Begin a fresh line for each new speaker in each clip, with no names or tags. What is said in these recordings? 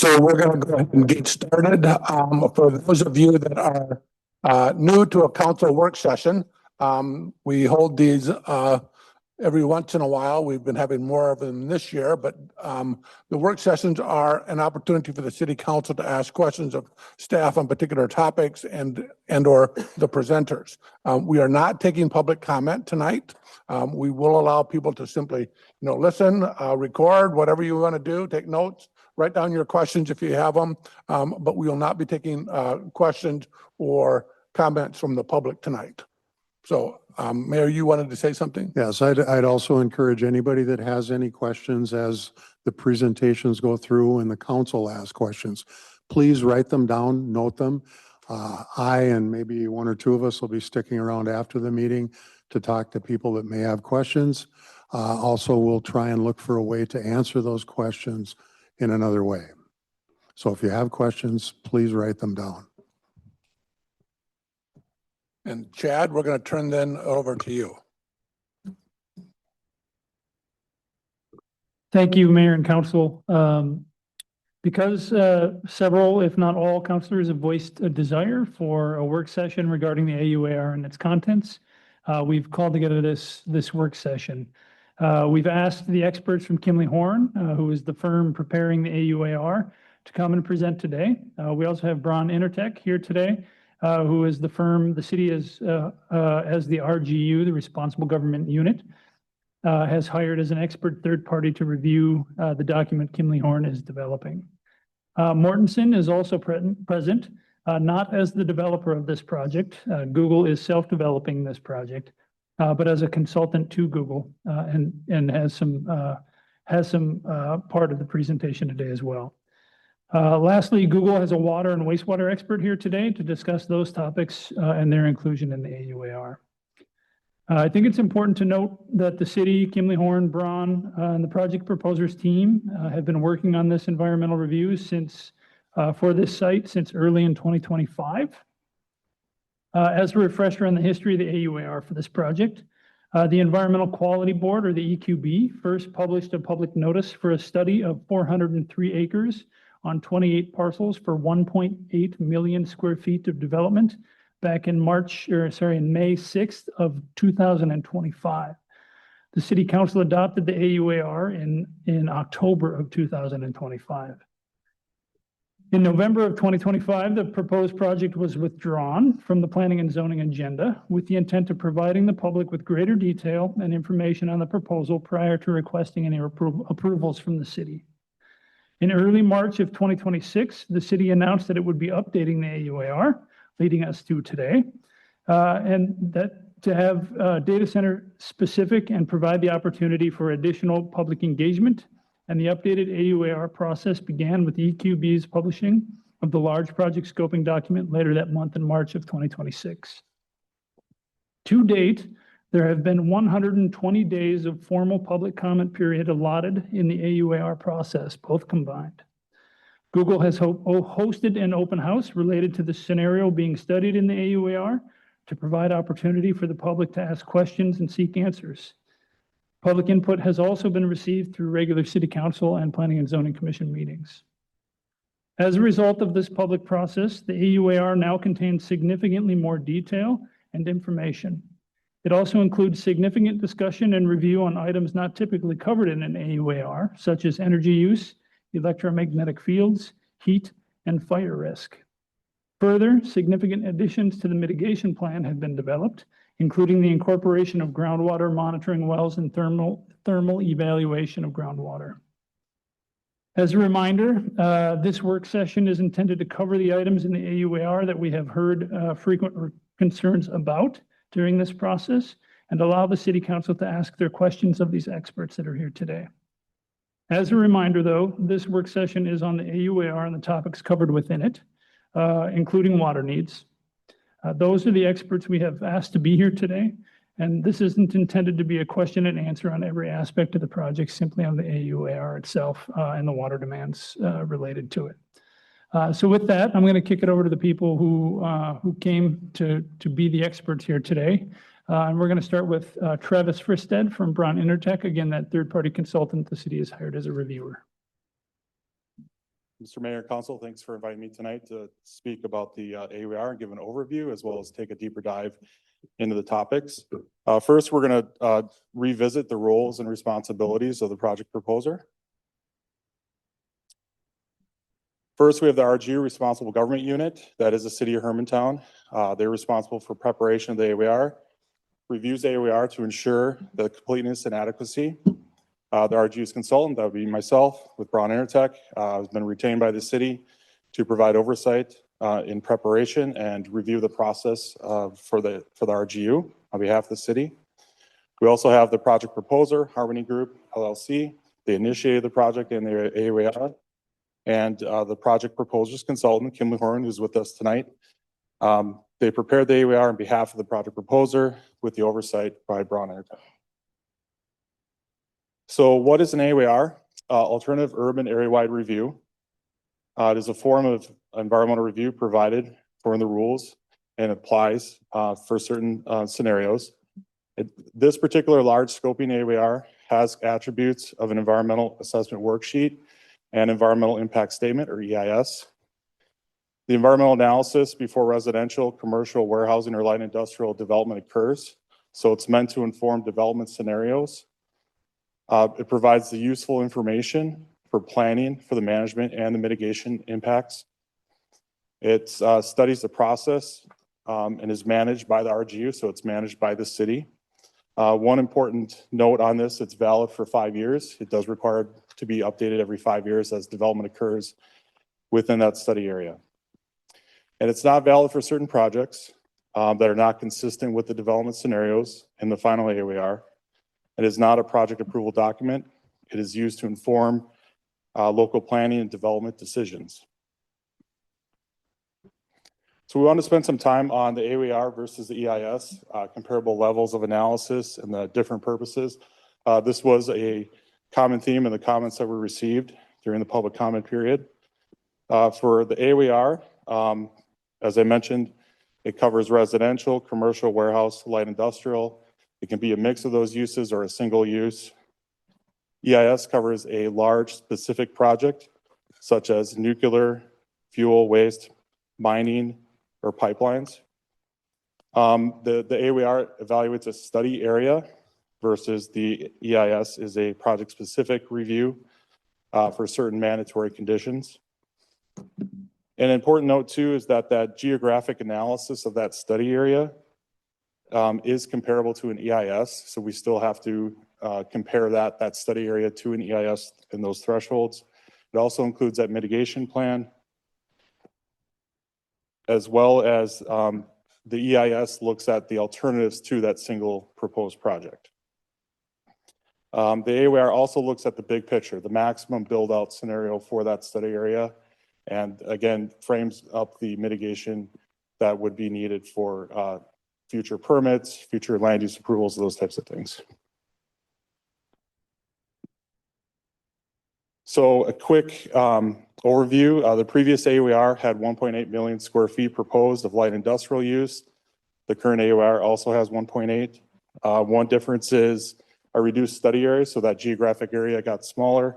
So we're going to go ahead and get started. For those of you that are new to a council work session, we hold these every once in a while. We've been having more of them this year, but the work sessions are an opportunity for the city council to ask questions of staff on particular topics and or the presenters. We are not taking public comment tonight. We will allow people to simply, listen, record, whatever you want to do, take notes, write down your questions if you have them, but we will not be taking questions or comments from the public tonight. So, Mayor, you wanted to say something?
Yes, I'd also encourage anybody that has any questions as the presentations go through and the council asks questions, please write them down, note them. I and maybe one or two of us will be sticking around after the meeting to talk to people that may have questions. Also, we'll try and look for a way to answer those questions in another way. So if you have questions, please write them down.
And Chad, we're going to turn then over to you.
Thank you, Mayor and Council. Because several, if not all, councilors have voiced a desire for a work session regarding the AUAR and its contents, we've called together this work session. We've asked the experts from Kimley Horn, who is the firm preparing the AUAR, to come and present today. We also have Braun Intertech here today, who is the firm the city is, as the RGU, the Responsible Government Unit, has hired as an expert third party to review the document Kimley Horn is developing. Mortensen is also present, not as the developer of this project. Google is self-developing this project, but as a consultant to Google, and has some part of the presentation today as well. Lastly, Google has a water and wastewater expert here today to discuss those topics and their inclusion in the AUAR. I think it's important to note that the city, Kimley Horn, Braun, and the project proposers team have been working on this environmental review for this site since early in 2025. As a refresher on the history of the AUAR for this project, the Environmental Quality Board, or the EQB, first published a public notice for a study of 403 acres on 28 parcels for 1.8 million square feet of development back in May 6th of 2025. The City Council adopted the AUAR in October of 2025. In November of 2025, the proposed project was withdrawn from the planning and zoning agenda with the intent of providing the public with greater detail and information on the proposal prior to requesting any approvals from the city. In early March of 2026, the city announced that it would be updating the AUAR, leading us to today, and that to have data center specific and provide the opportunity for additional public engagement. And the updated AUAR process began with the EQB's publishing of the large project scoping document later that month in March of 2026. To date, there have been 120 days of formal public comment period allotted in the AUAR process, both combined. Google has hosted an open house related to the scenario being studied in the AUAR to provide opportunity for the public to ask questions and seek answers. Public input has also been received through regular City Council and Planning and Zoning Commission meetings. As a result of this public process, the AUAR now contains significantly more detail and information. It also includes significant discussion and review on items not typically covered in an AUAR, such as energy use, electromagnetic fields, heat, and fire risk. Further, significant additions to the mitigation plan have been developed, including the incorporation of groundwater monitoring wells and thermal evaluation of groundwater. As a reminder, this work session is intended to cover the items in the AUAR that we have heard frequent concerns about during this process and allow the City Council to ask their questions of these experts that are here today. As a reminder, though, this work session is on the AUAR and the topics covered within it, including water needs. Those are the experts we have asked to be here today, and this isn't intended to be a question and answer on every aspect of the project, simply on the AUAR itself and the water demands related to it. So with that, I'm going to kick it over to the people who came to be the experts here today. And we're going to start with Travis Fristed from Braun Intertech, again, that third-party consultant the city has hired as a reviewer.
Mr. Mayor and Council, thanks for inviting me tonight to speak about the AWR and give an overview as well as take a deeper dive into the topics. First, we're going to revisit the roles and responsibilities of the project proposer. First, we have the RGU, Responsible Government Unit. That is the City of Hermantown. They're responsible for preparation of the AWR, reviews the AWR to ensure the completeness and adequacy. The RGU's consultant, that would be myself with Brown Intertech, has been retained by the city to provide oversight in preparation and review the process for the RGU on behalf of the city. We also have the project proposer, Harmony Group LLC. They initiated the project in their AWR. And the project proposer's consultant, Kimberly Horn, who's with us tonight. They prepared the AWR on behalf of the project proposer with the oversight by Brown Intertech. So what is an AWR? Alternative Urban Area-Wide Review. It is a form of environmental review provided for in the rules and applies for certain scenarios. This particular large scoping AWR has attributes of an environmental assessment worksheet and environmental impact statement, or EIS. The environmental analysis before residential, commercial, warehousing, or light industrial development occurs. So it's meant to inform development scenarios. It provides the useful information for planning for the management and the mitigation impacts. It studies the process and is managed by the RGU, so it's managed by the city. One important note on this, it's valid for 5 years. It does require to be updated every 5 years as development occurs within that study area. And it's not valid for certain projects that are not consistent with the development scenarios in the final AWR. It is not a project approval document. It is used to inform local planning and development decisions. So we want to spend some time on the AWR versus the EIS, comparable levels of analysis and the different purposes. This was a common theme in the comments that were received during the public comment period. For the AWR, as I mentioned, it covers residential, commercial, warehouse, light industrial. It can be a mix of those uses or a single use. EIS covers a large specific project, such as nuclear, fuel, waste, mining, or pipelines. The AWR evaluates a study area versus the EIS is a project-specific review for certain mandatory conditions. An important note too is that geographic analysis of that study area is comparable to an EIS. So we still have to compare that study area to an EIS and those thresholds. It also includes that mitigation plan, as well as the EIS looks at the alternatives to that single proposed project. The AWR also looks at the big picture, the maximum build out scenario for that study area, and again, frames up the mitigation that would be needed for future permits, future land use approvals, those types of things. So a quick overview. The previous AWR had 1.8 million square feet proposed of light industrial use. The current AWR also has 1.8. One difference is a reduced study area, so that geographic area got smaller.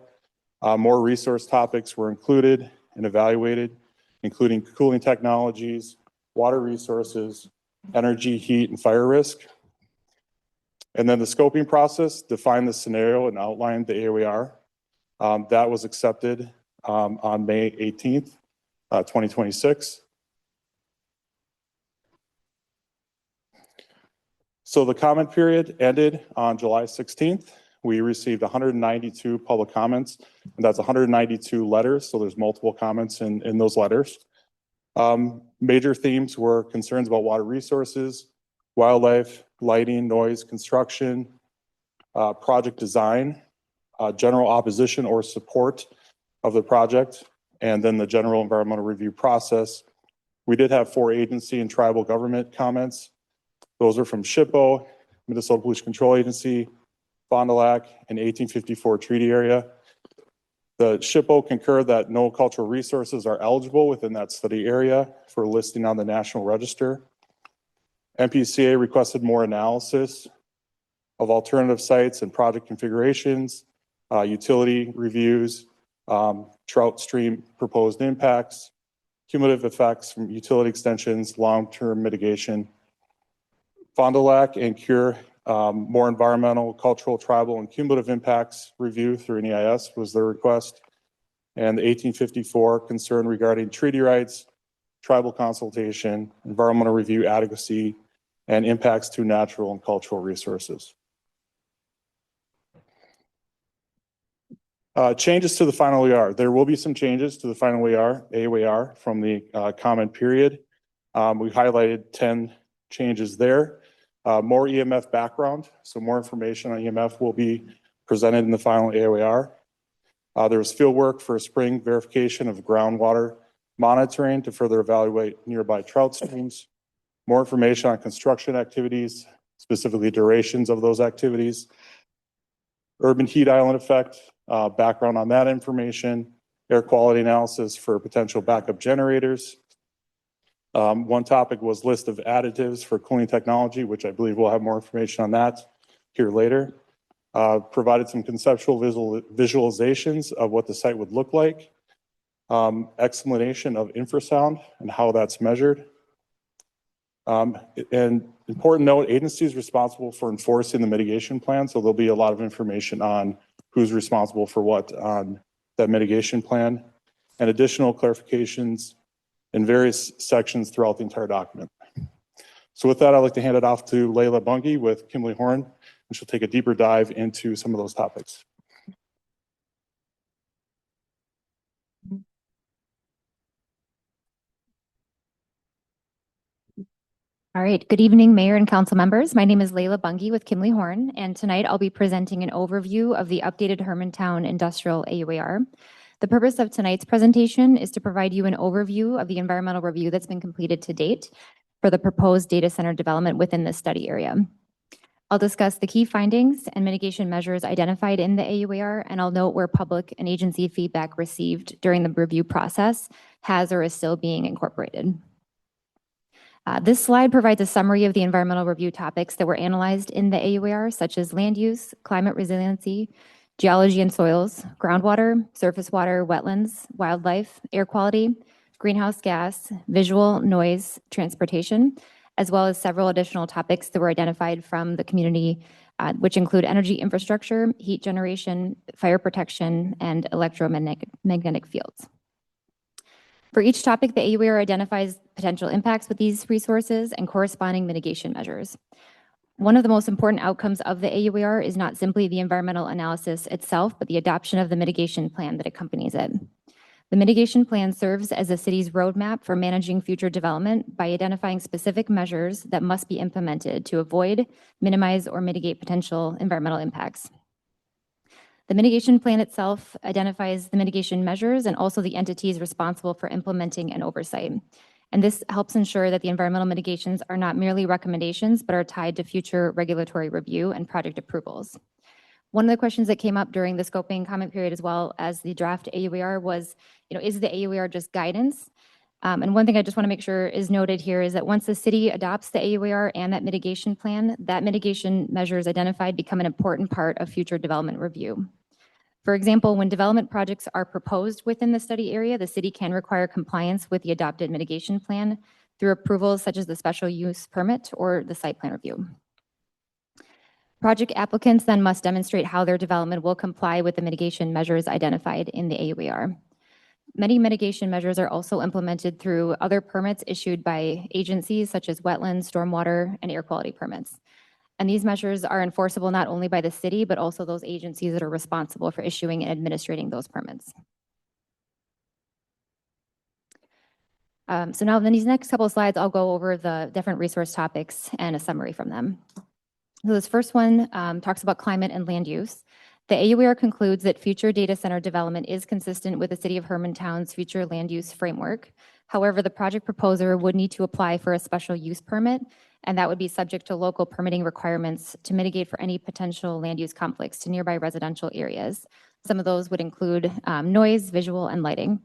More resource topics were included and evaluated, including cooling technologies, water resources, energy, heat, and fire risk. And then the scoping process defined the scenario and outlined the AWR. That was accepted on May 18th, 2026. So the comment period ended on July 16th. We received 192 public comments, and that's 192 letters. So there's multiple comments in those letters. Major themes were concerns about water resources, wildlife, lighting, noise, construction, project design, general opposition or support of the project, and then the general environmental review process. We did have 4 agency and tribal government comments. Those are from SHPO, Minnesota Pollution Control Agency, Fond du Lac, and 1854 treaty area. The SHPO concurred that no cultural resources are eligible within that study area for listing on the National Register. MPCA requested more analysis of alternative sites and project configurations, utility reviews, trout stream proposed impacts, cumulative effects from utility extensions, long-term mitigation. Fond du Lac and Cure, more environmental, cultural, tribal, and cumulative impacts review through an EIS was their request. And the 1854 concern regarding treaty rights, tribal consultation, environmental review adequacy, and impacts to natural and cultural resources. Changes to the final ER. There will be some changes to the final AOAR from the comment period. We highlighted 10 changes there. More EMF background, so more information on EMF will be presented in the final AOAR. There was field work for spring verification of groundwater monitoring to further evaluate nearby trout streams. More information on construction activities, specifically durations of those activities. Urban heat island effect, background on that information. Air quality analysis for potential backup generators. One topic was list of additives for cooling technology, which I believe we'll have more information on that here later. Provided some conceptual visualizations of what the site would look like. Explanation of infrasound and how that's measured. And important note, agencies responsible for enforcing the mitigation plan, so there'll be a lot of information on who's responsible for what on that mitigation plan, and additional clarifications in various sections throughout the entire document. So with that, I'd like to hand it off to Layla Bungie with Kimberly Horn, and she'll take a deeper dive into some of those topics.
All right, good evening, Mayor and Council members. My name is Layla Bungie with Kimberly Horn, and tonight I'll be presenting an overview of the updated Hermantown Industrial AUAR. The purpose of tonight's presentation is to provide you an overview of the environmental review that's been completed to date for the proposed data center development within this study area. I'll discuss the key findings and mitigation measures identified in the AUAR, and I'll note where public and agency feedback received during the review process has or is still being incorporated. This slide provides a summary of the environmental review topics that were analyzed in the AUAR, such as land use, climate resiliency, geology and soils, groundwater, surface water, wetlands, wildlife, air quality, greenhouse gas, visual, noise, transportation, as well as several additional topics that were identified from the community, which include energy infrastructure, heat generation, fire protection, and electromagnetic fields. For each topic, the AUAR identifies potential impacts with these resources and corresponding mitigation measures. One of the most important outcomes of the AUAR is not simply the environmental analysis itself, but the adoption of the mitigation plan that accompanies it. The mitigation plan serves as the city's roadmap for managing future development by identifying specific measures that must be implemented to avoid, minimize, or mitigate potential environmental impacts. The mitigation plan itself identifies the mitigation measures and also the entities responsible for implementing and oversight. And this helps ensure that the environmental mitigations are not merely recommendations, but are tied to future regulatory review and project approvals. One of the questions that came up during the scoping comment period as well as the draft AUAR was, is the AUAR just guidance? And one thing I just want to make sure is noted here is that once the city adopts the AUAR and that mitigation plan, that mitigation measures identified become an important part of future development review. For example, when development projects are proposed within the study area, the city can require compliance with the adopted mitigation plan through approvals such as the special use permit or the site plan review. Project applicants then must demonstrate how their development will comply with the mitigation measures identified in the AUAR. Many mitigation measures are also implemented through other permits issued by agencies such as wetlands, stormwater, and air quality permits. And these measures are enforceable not only by the city, but also those agencies that are responsible for issuing and administrating those permits. So now in these next couple of slides, I'll go over the different resource topics and a summary from them. So this first one talks about climate and land use. The AUAR concludes that future data center development is consistent with the City of Hermantown's future land use framework. However, the project proposer would need to apply for a special use permit, and that would be subject to local permitting requirements to mitigate for any potential land use conflicts to nearby residential areas. Some of those would include noise, visual, and lighting.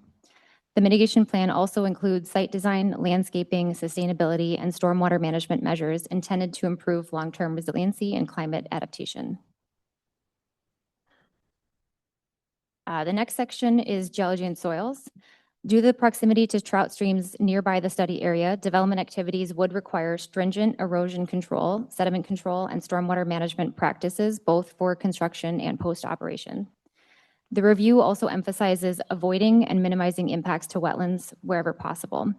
The mitigation plan also includes site design, landscaping, sustainability, and stormwater management measures intended to improve long-term resiliency and climate adaptation. The next section is geology and soils. Due to the proximity to trout streams nearby the study area, development activities would require stringent erosion control, sediment control, and stormwater management practices, both for construction and post-operation. The review also emphasizes avoiding and minimizing impacts to wetlands wherever possible.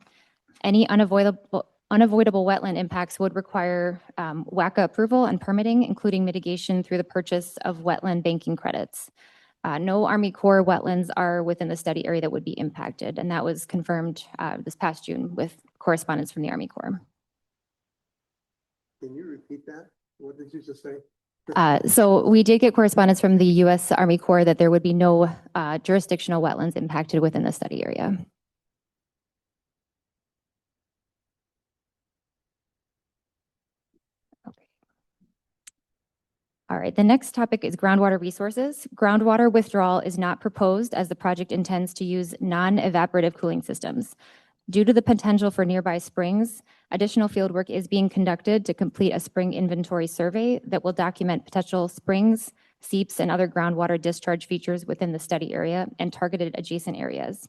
Any unavoidable wetland impacts would require WACA approval and permitting, including mitigation through the purchase of wetland banking credits. No Army Corps wetlands are within the study area that would be impacted, and that was confirmed this past June with correspondence from the Army Corps.
Can you repeat that? What did you just say?
So we did get correspondence from the U.S. Army Corps that there would be no jurisdictional wetlands impacted within the study area. All right, the next topic is groundwater resources. Groundwater withdrawal is not proposed as the project intends to use non-evaporative cooling systems. Due to the potential for nearby springs, additional fieldwork is being conducted to complete a spring inventory survey that will document potential springs, seeps, and other groundwater discharge features within the study area and targeted adjacent areas.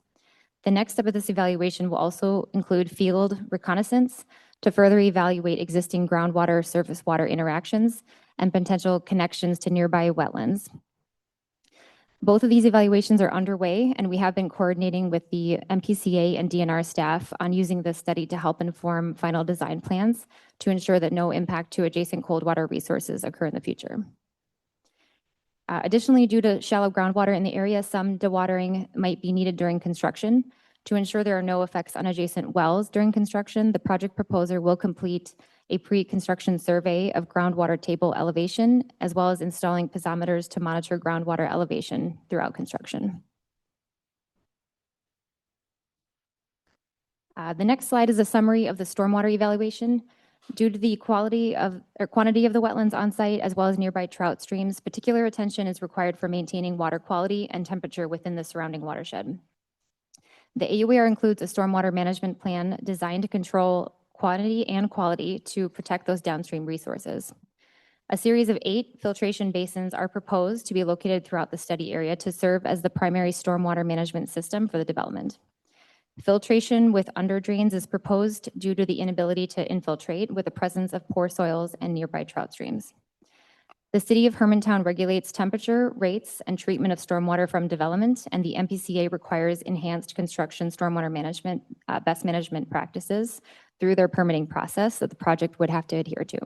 The next step of this evaluation will also include field reconnaissance to further evaluate existing groundwater surface water interactions and potential connections to nearby wetlands. Both of these evaluations are underway, and we have been coordinating with the MPCA and DNR staff on using this study to help inform final design plans to ensure that no impact to adjacent cold water resources occur in the future. Additionally, due to shallow groundwater in the area, some dewatering might be needed during construction. To ensure there are no effects on adjacent wells during construction, the project proposer will complete a pre-construction survey of groundwater table elevation, as well as installing piezometers to monitor groundwater elevation throughout construction. The next slide is a summary of the stormwater evaluation. Due to the quantity of the wetlands on site, as well as nearby trout streams, particular attention is required for maintaining water quality and temperature within the surrounding watershed. The AUAR includes a stormwater management plan designed to control quantity and quality to protect those downstream resources. A series of 8 filtration basins are proposed to be located throughout the study area to serve as the primary stormwater management system for the development. Filtration with underdrains is proposed due to the inability to infiltrate with the presence of poor soils and nearby trout streams. The City of Hermantown regulates temperature, rates, and treatment of stormwater from development, and the MPCA requires enhanced construction stormwater management, best management practices through their permitting process that the project would have to adhere to.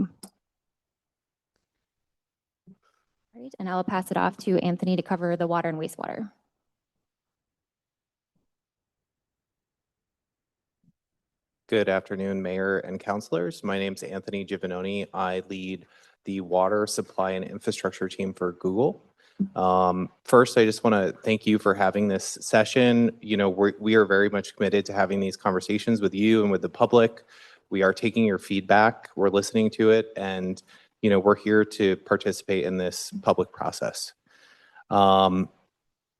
All right, and I'll pass it off to Anthony to cover the water and wastewater.
Good afternoon, Mayor and councilors. My name is Anthony Giovanoni. I lead the water supply and infrastructure team for Google. First, I just want to thank you for having this session. You know, we are very much committed to having these conversations with you and with the public. We are taking your feedback, we're listening to it, and you know, we're here to participate in this public process.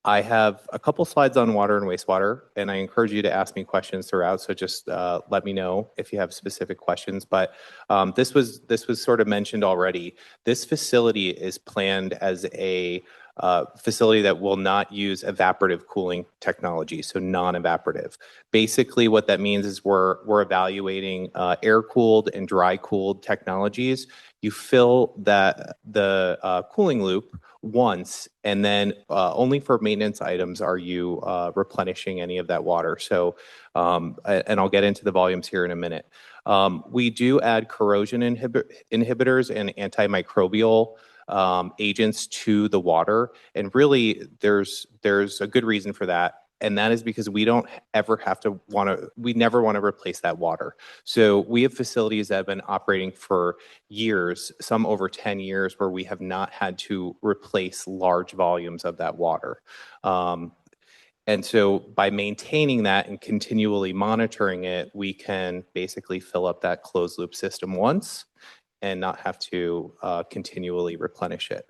I have a couple slides on water and wastewater, and I encourage you to ask me questions throughout. So just let me know if you have specific questions. But this was sort of mentioned already. This facility is planned as a facility that will not use evaporative cooling technology, so non-evaporative. Basically, what that means is we're evaluating air-cooled and dry-cooled technologies. You fill the cooling loop once, and then only for maintenance items are you replenishing any of that water. So, and I'll get into the volumes here in a minute. We do add corrosion inhibitors and antimicrobial agents to the water, and really there's a good reason for that. And that is because we don't ever we never want to replace that water. So we have facilities that have been operating for years, some over 10 years, where we have not had to replace large volumes of that water. And so by maintaining that and continually monitoring it, we can basically fill up that closed loop system once and not have to continually replenish it.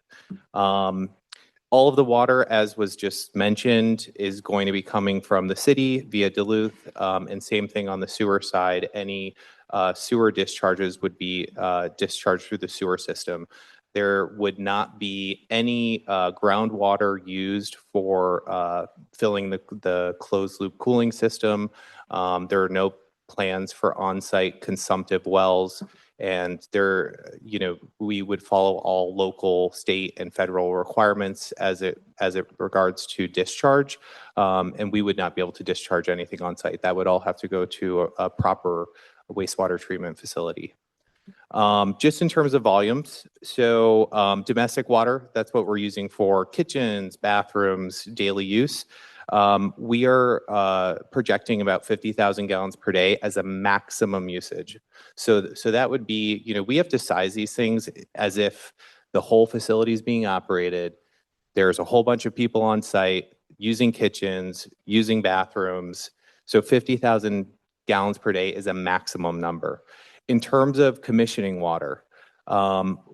All of the water, as was just mentioned, is going to be coming from the city via Duluth, and same thing on the sewer side. Any sewer discharges would be discharged through the sewer system. There would not be any groundwater used for filling the closed loop cooling system. There are no plans for on-site consumptive wells. And there, we would follow all local, state, and federal requirements as it regards to discharge. And we would not be able to discharge anything on site. That would all have to go to a proper wastewater treatment facility. Just in terms of volumes, so domestic water, that's what we're using for kitchens, bathrooms, daily use. We are projecting about 50,000 gallons per day as a maximum usage. So that would be, we have to size these things as if the whole facility is being operated. There's a whole bunch of people on site using kitchens, using bathrooms. So 50,000 gallons per day is a maximum number. In terms of commissioning water,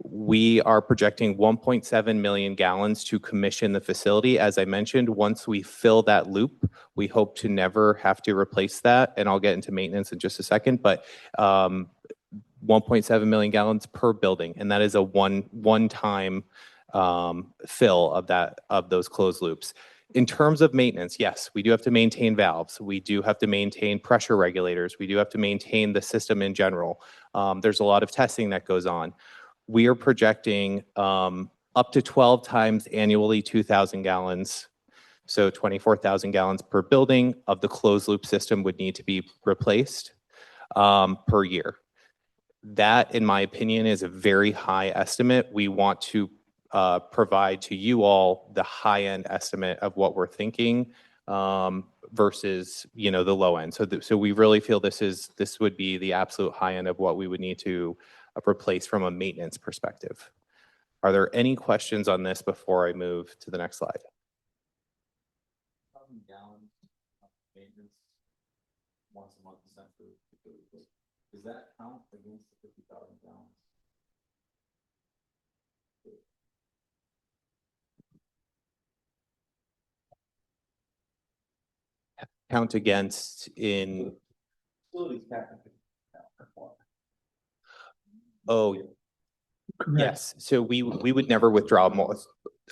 we are projecting 1.7 million gallons to commission the facility. As I mentioned, once we fill that loop, we hope to never have to replace that. And I'll get into maintenance in just a second, but 1.7 million gallons per building. And that is a one-time fill of those closed loops. In terms of maintenance, yes, we do have to maintain valves. We do have to maintain pressure regulators. We do have to maintain the system in general. There's a lot of testing that goes on. We are projecting up to 12 times annually 2,000 gallons. So 24,000 gallons per building of the closed loop system would need to be replaced per year. That, in my opinion, is a very high estimate. We want to provide to you all the high-end estimate of what we're thinking versus the low end. So we really feel this would be the absolute high end of what we would need to replace from a maintenance perspective. Are there any questions on this before I move to the next slide? Maintenance once a month essentially. Does that count against the 50,000 gallons? Count against in yes. So we would never withdraw more.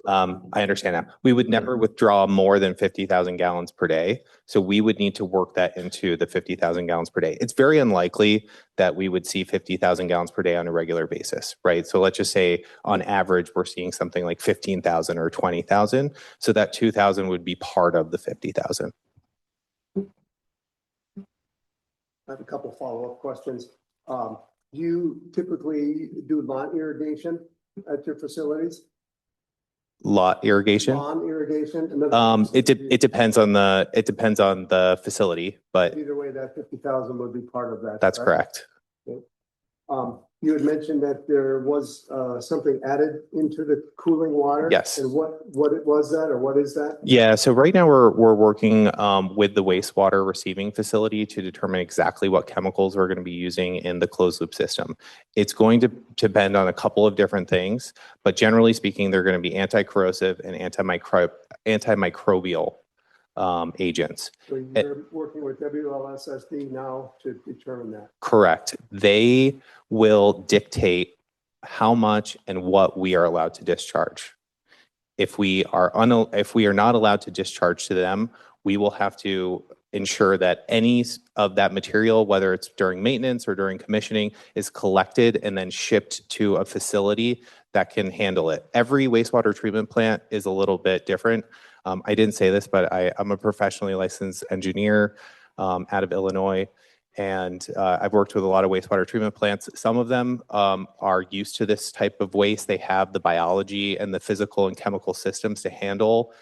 I understand that. We would never withdraw more than 50,000 gallons per day. So we would need to work that into the 50,000 gallons per day. It's very unlikely that we would see 50,000 gallons per day on a regular basis, right? So let's just say on average, we're seeing something like 15,000 or 20,000. So that 2,000 would be part of the 50,000.
I have a couple follow-up questions. Do you typically do lawn irrigation at your facilities?
Lot irrigation?
Lawn irrigation?
It depends on the facility, but
either way, that 50,000 would be part of that.
That's correct.
Okay. You had mentioned that there was something added into the cooling water.
Yes.
And what was that, or what is that?
Yeah. So right now we're working with the wastewater receiving facility to determine exactly what chemicals we're going to be using in the closed loop system. It's going to depend on a couple of different things, but generally speaking, they're going to be anti-corrosive and antimicrobial agents.
So you're working with WLSSD now to determine that?
Correct. They will dictate how much and what we are allowed to discharge. If we are not allowed to discharge to them, we will have to ensure that any of that material, whether it's during maintenance or during commissioning, is collected and then shipped to a facility that can handle it. Every wastewater treatment plant is a little bit different. I didn't say this, but I'm a professionally licensed engineer out of Illinois, and I've worked with a lot of wastewater treatment plants. Some of them are used to this type of waste. They have the biology and the physical and chemical systems to handle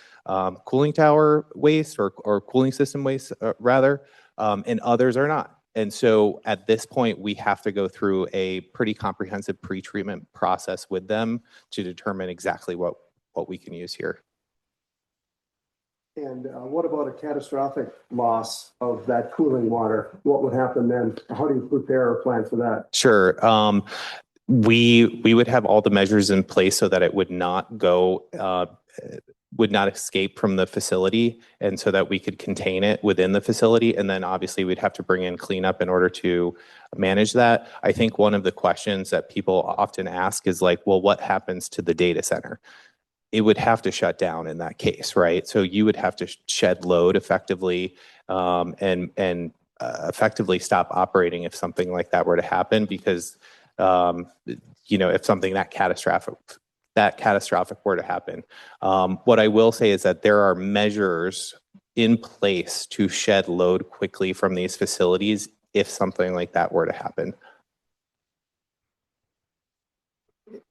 cooling tower waste or cooling system waste, rather, and others are not. And so at this point, we have to go through a pretty comprehensive pre-treatment process with them to determine exactly what we can use here.
And what about a catastrophic loss of that cooling water? What would happen then? How do you prepare or plan for that?
Sure. We would have all the measures in place so that it would not go would not escape from the facility, and so that we could contain it within the facility. And then obviously we'd have to bring in cleanup in order to manage that. I think one of the questions that people often ask is like, well, what happens to the data center? It would have to shut down in that case, right? So you would have to shed load effectively, and effectively stop operating if something like that were to happen, because if something that catastrophic were to happen. What I will say is that there are measures in place to shed load quickly from these facilities if something like that were to happen.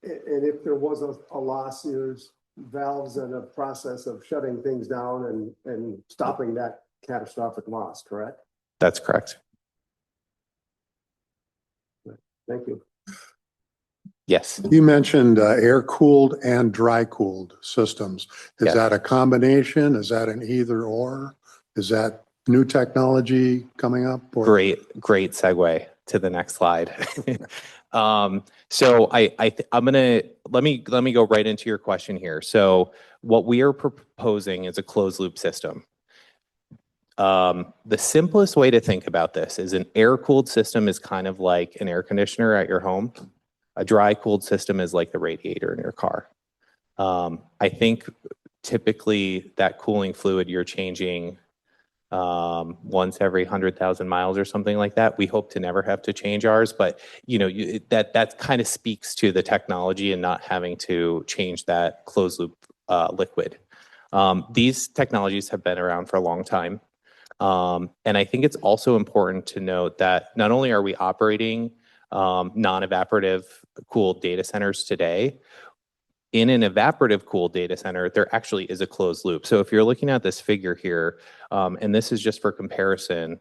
And if there was a loss, there's valves and a process of shutting things down and stopping that catastrophic loss, correct?
That's correct.
Thank you.
Yes.
You mentioned air-cooled and dry-cooled systems. Is
Yes.
that a combination? Is that an either or? Is that new technology coming up? Or?
Great segue to the next slide. So let me go right into your question here. So what we are proposing is a closed loop system. The simplest way to think about this is an air-cooled system is kind of like an air conditioner at your home. A dry-cooled system is like the radiator in your car. I think typically that cooling fluid you're changing once every 100,000 miles or something like that. We hope to never have to change ours, but that kind of speaks to the technology and not having to change that closed loop liquid. These technologies have been around for a long time. And I think it's also important to note that not only are we operating non-evaporative cooled data centers today, in an evaporative cooled data center, there actually is a closed loop. So if you're looking at this figure here, and this is just for comparison,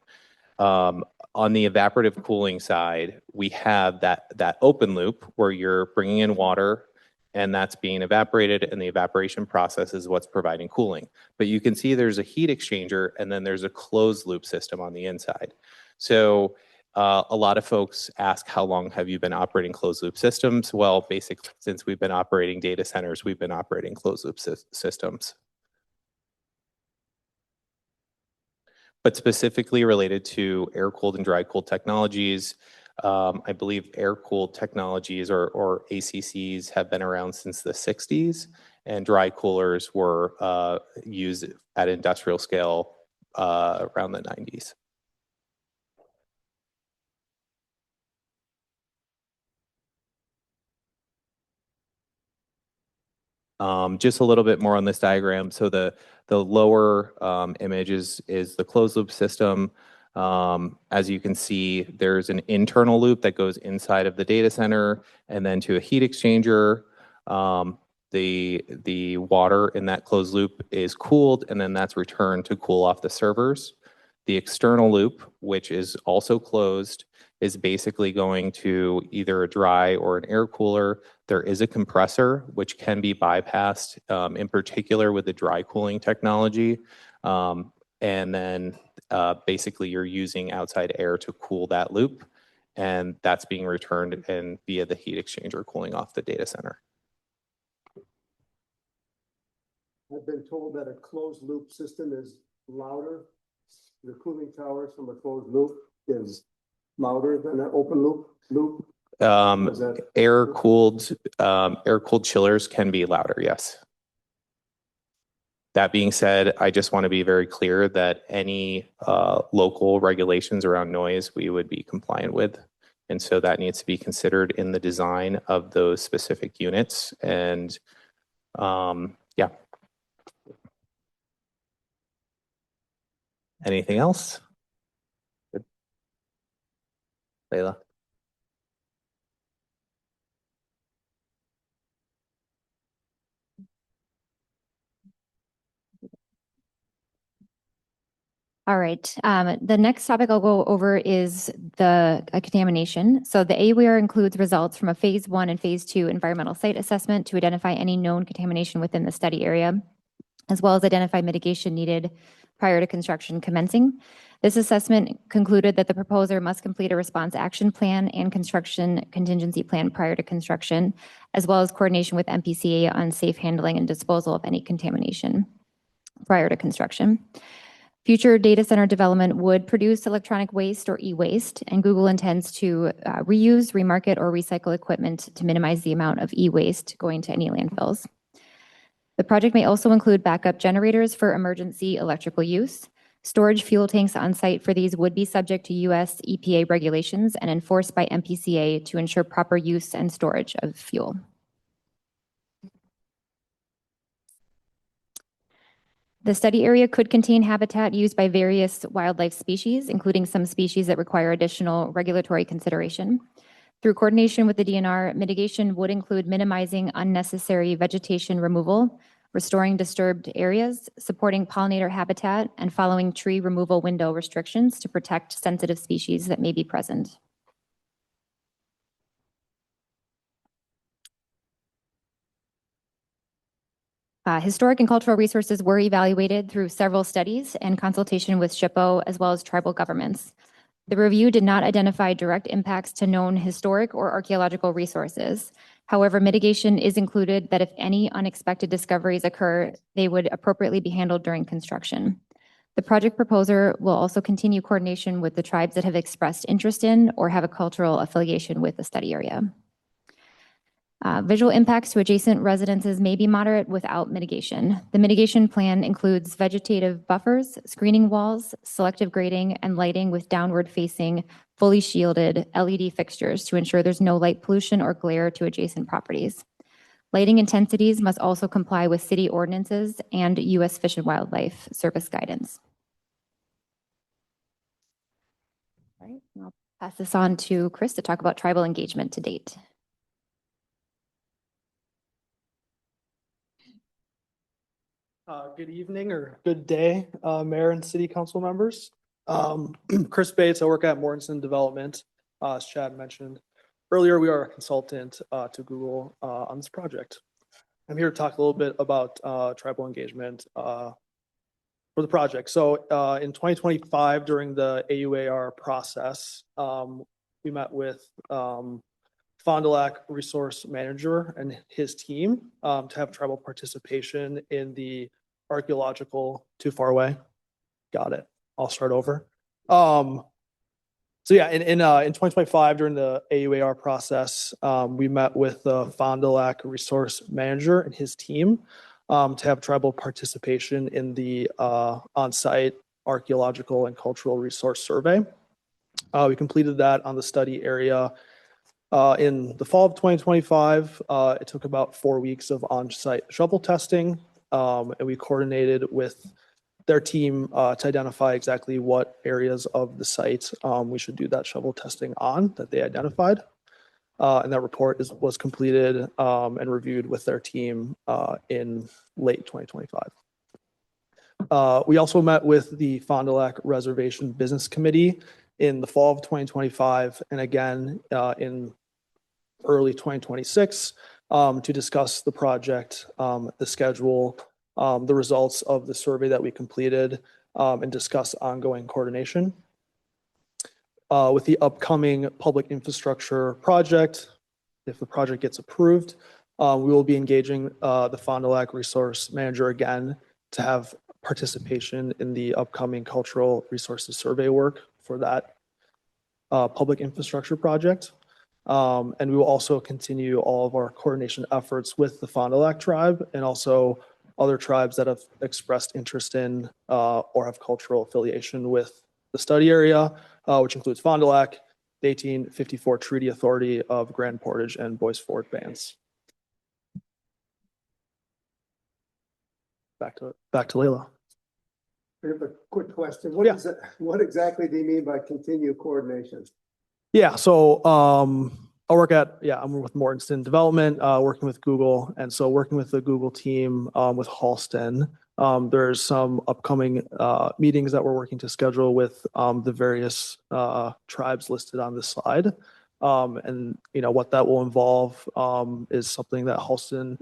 on the evaporative cooling side, we have that open loop where you're bringing in water and that's being evaporated, and the evaporation process is what's providing cooling. But you can see there's a heat exchanger and then there's a closed loop system on the inside. So a lot of folks ask, how long have you been operating closed loop systems? Well, basically, since we've been operating data centers, we've been operating closed loop systems. But specifically related to air-cooled and dry-cooled technologies, I believe air-cooled technologies or ACCs have been around since the 60s, and dry coolers were used at industrial scale around the 90s. Just a little bit more on this diagram. So the lower image is the closed loop system. As you can see, there's an internal loop that goes inside of the data center and then to a heat exchanger. The water in that closed loop is cooled, and then that's returned to cool off the servers. The external loop, which is also closed, is basically going to either a dry or an air cooler. There is a compressor, which can be bypassed, in particular with the dry cooling technology. And then basically you're using outside air to cool that loop, and that's being returned and via the heat exchanger cooling off the data center.
I've been told that a closed loop system is louder. The cooling towers from a closed loop is louder than an open loop.
Air-cooled chillers can be louder, yes. That being said, I just want to be very clear that any local regulations around noise we would be compliant with. And so that needs to be considered in the design of those specific units. And yeah. Anything else? Good. Layla?
All right. The next topic I'll go over is the contamination. So the AWARE includes results from a phase 1 and phase 2 environmental site assessment to identify any known contamination within the study area, as well as identify mitigation needed prior to construction commencing. This assessment concluded that the proposer must complete a response action plan and construction contingency plan prior to construction, as well as coordination with MPCA on safe handling and disposal of any contamination prior to construction. Future data center development would produce electronic waste or e-waste, and Google intends to reuse, remarket, or recycle equipment to minimize the amount of e-waste going to any landfills. The project may also include backup generators for emergency electrical use. Storage fuel tanks on site for these would be subject to U.S. EPA regulations and enforced by MPCA to ensure proper use and storage of fuel. The study area could contain habitat used by various wildlife species, including some species that require additional regulatory consideration. Through coordination with the DNR, mitigation would include minimizing unnecessary vegetation removal, restoring disturbed areas, supporting pollinator habitat, and following tree removal window restrictions to protect sensitive species that may be present. Historic and cultural resources were evaluated through several studies and consultation with SHPO as well as tribal governments. The review did not identify direct impacts to known historic or archaeological resources. However, mitigation is included that if any unexpected discoveries occur, they would appropriately be handled during construction. The project proposer will also continue coordination with the tribes that have expressed interest in or have a cultural affiliation with the study area. Visual impacts to adjacent residences may be moderate without mitigation. The mitigation plan includes vegetative buffers, screening walls, selective grading, and lighting with downward-facing, fully shielded LED fixtures to ensure there's no light pollution or glare to adjacent properties. Lighting intensities must also comply with city ordinances and U.S. Fish and Wildlife Service guidance. All right, I'll pass this on to Chris to talk about tribal engagement to date.
Good evening or good day, Mayor and City Council members. Chris Bates, I work at Mortensen Development. As Chad mentioned earlier, we are a consultant to Google on this project. I'm here to talk a little bit about tribal engagement for the project. So in 2025, during the AUAR process, we met with Fond du Lac Resource Manager and his team to have tribal participation in the archaeological, too far away. Got it. I'll start over. So yeah, in 2025, during the AUAR process, we met with the Fond du Lac Resource Manager and his team to have tribal participation in the on-site archaeological and cultural resource survey. We completed that on the study area in the fall of 2025. It took about 4 weeks of on-site shovel testing, and we coordinated with their team to identify exactly what areas of the site we should do that shovel testing on that they identified. And that report was completed and reviewed with their team in late 2025. We also met with the Fond du Lac Reservation Business Committee in the fall of 2025 and again in early 2026 to discuss the project, the schedule, the results of the survey that we completed, and discuss ongoing coordination. With the upcoming public infrastructure project, if the project gets approved, we will be engaging the Fond du Lac Resource Manager again to have participation in the upcoming cultural resources survey work for that public infrastructure project. And we will also continue all of our coordination efforts with the Fond du Lac tribe and also other tribes that have expressed interest in or have cultural affiliation with the study area, which includes Fond du Lac, the 1854 Treaty Authority of Grand Portage, and Bois Forte bands. Back to Layla.
I have a quick question.
Yeah.
What exactly do you mean by continue coordination?
Yeah, so I'm with Mortensen Development, working with Google. And so working with the Google team with Halston, there's some upcoming meetings that we're working to schedule with the various tribes listed on this slide. And you know what that will involve is something that Halston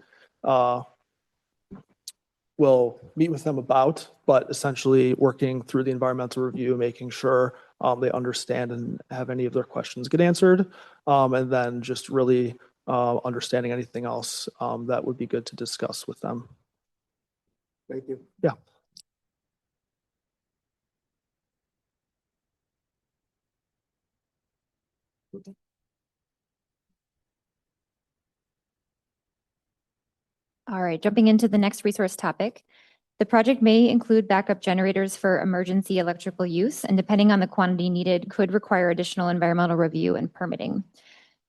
we'll meet with them about, but essentially working through the environmental review, making sure they understand and have any of their questions get answered. And then just really understanding anything else that would be good to discuss with them.
Thank you.
Yeah.
All right, jumping into the next resource topic. The project may include backup generators for emergency electrical use, and depending on the quantity needed, could require additional environmental review and permitting.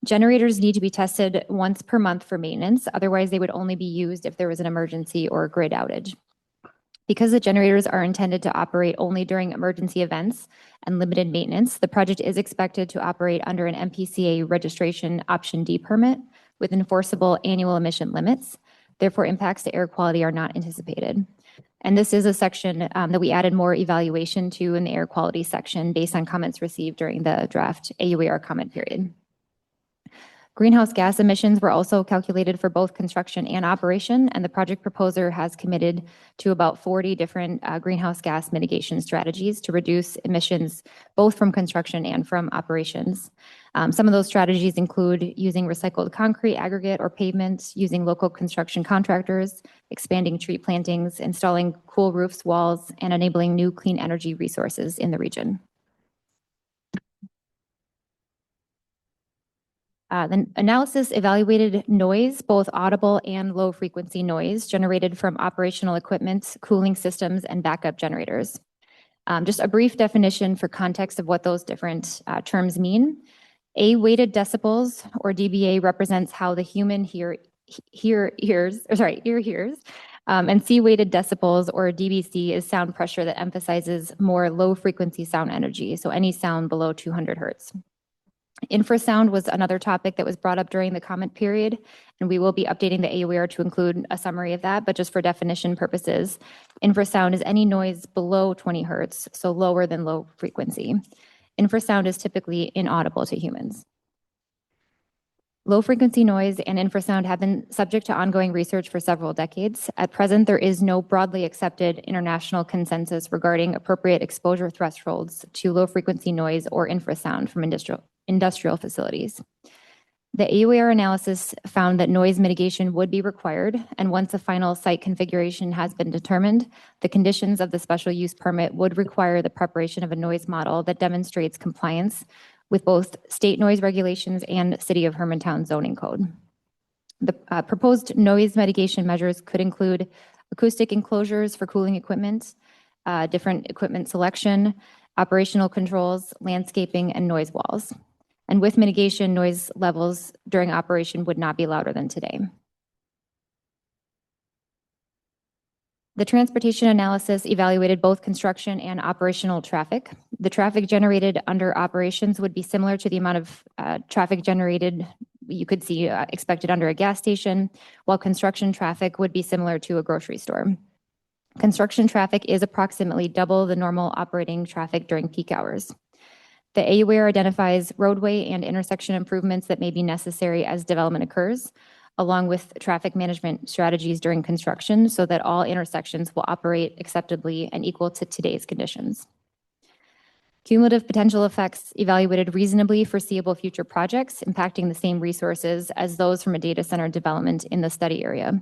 Generators need to be tested once per month for maintenance. Otherwise, they would only be used if there was an emergency or grid outage. Because the generators are intended to operate only during emergency events and limited maintenance, the project is expected to operate under an MPCA registration option D permit with enforceable annual emission limits. Therefore, impacts to air quality are not anticipated. And this is a section that we added more evaluation to in the air quality section based on comments received during the draft AUAR comment period. Greenhouse gas emissions were also calculated for both construction and operation, and the project proposer has committed to about 40 different greenhouse gas mitigation strategies to reduce emissions both from construction and from operations. Some of those strategies include using recycled concrete, aggregate, or pavement, using local construction contractors, expanding tree plantings, installing cool roofs, walls, and enabling new clean energy resources in the region. The analysis evaluated noise, both audible and low frequency noise generated from operational equipment, cooling systems, and backup generators. Just a brief definition for context of what those different terms mean. A weighted decibels, or dBA, represents how the human ear hears. And C weighted decibels, or dBC, is sound pressure that emphasizes more low frequency sound energy, so any sound below 200 hertz. Infrasound was another topic that was brought up during the comment period, and we will be updating the AUAR to include a summary of that, but just for definition purposes, infrasound is any noise below 20 hertz, so lower than low frequency. Infrasound is typically inaudible to humans. Low frequency noise and infrasound have been subject to ongoing research for several decades. At present, there is no broadly accepted international consensus regarding appropriate exposure thresholds to low frequency noise or infrasound from industrial facilities. The AUAR analysis found that noise mitigation would be required, and once a final site configuration has been determined, the conditions of the special use permit would require the preparation of a noise model that demonstrates compliance with both state noise regulations and City of Hermantown zoning code. The proposed noise mitigation measures could include acoustic enclosures for cooling equipment, different equipment selection, operational controls, landscaping, and noise walls. And with mitigation, noise levels during operation would not be louder than today. The transportation analysis evaluated both construction and operational traffic. The traffic generated under operations would be similar to the amount of traffic generated you could see expected under a gas station, while construction traffic would be similar to a grocery store. Construction traffic is approximately double the normal operating traffic during peak hours. The AUAR identifies roadway and intersection improvements that may be necessary as development occurs, along with traffic management strategies during construction so that all intersections will operate acceptably and equal to today's conditions. Cumulative potential effects evaluated reasonably foreseeable future projects impacting the same resources as those from a data center development in the study area.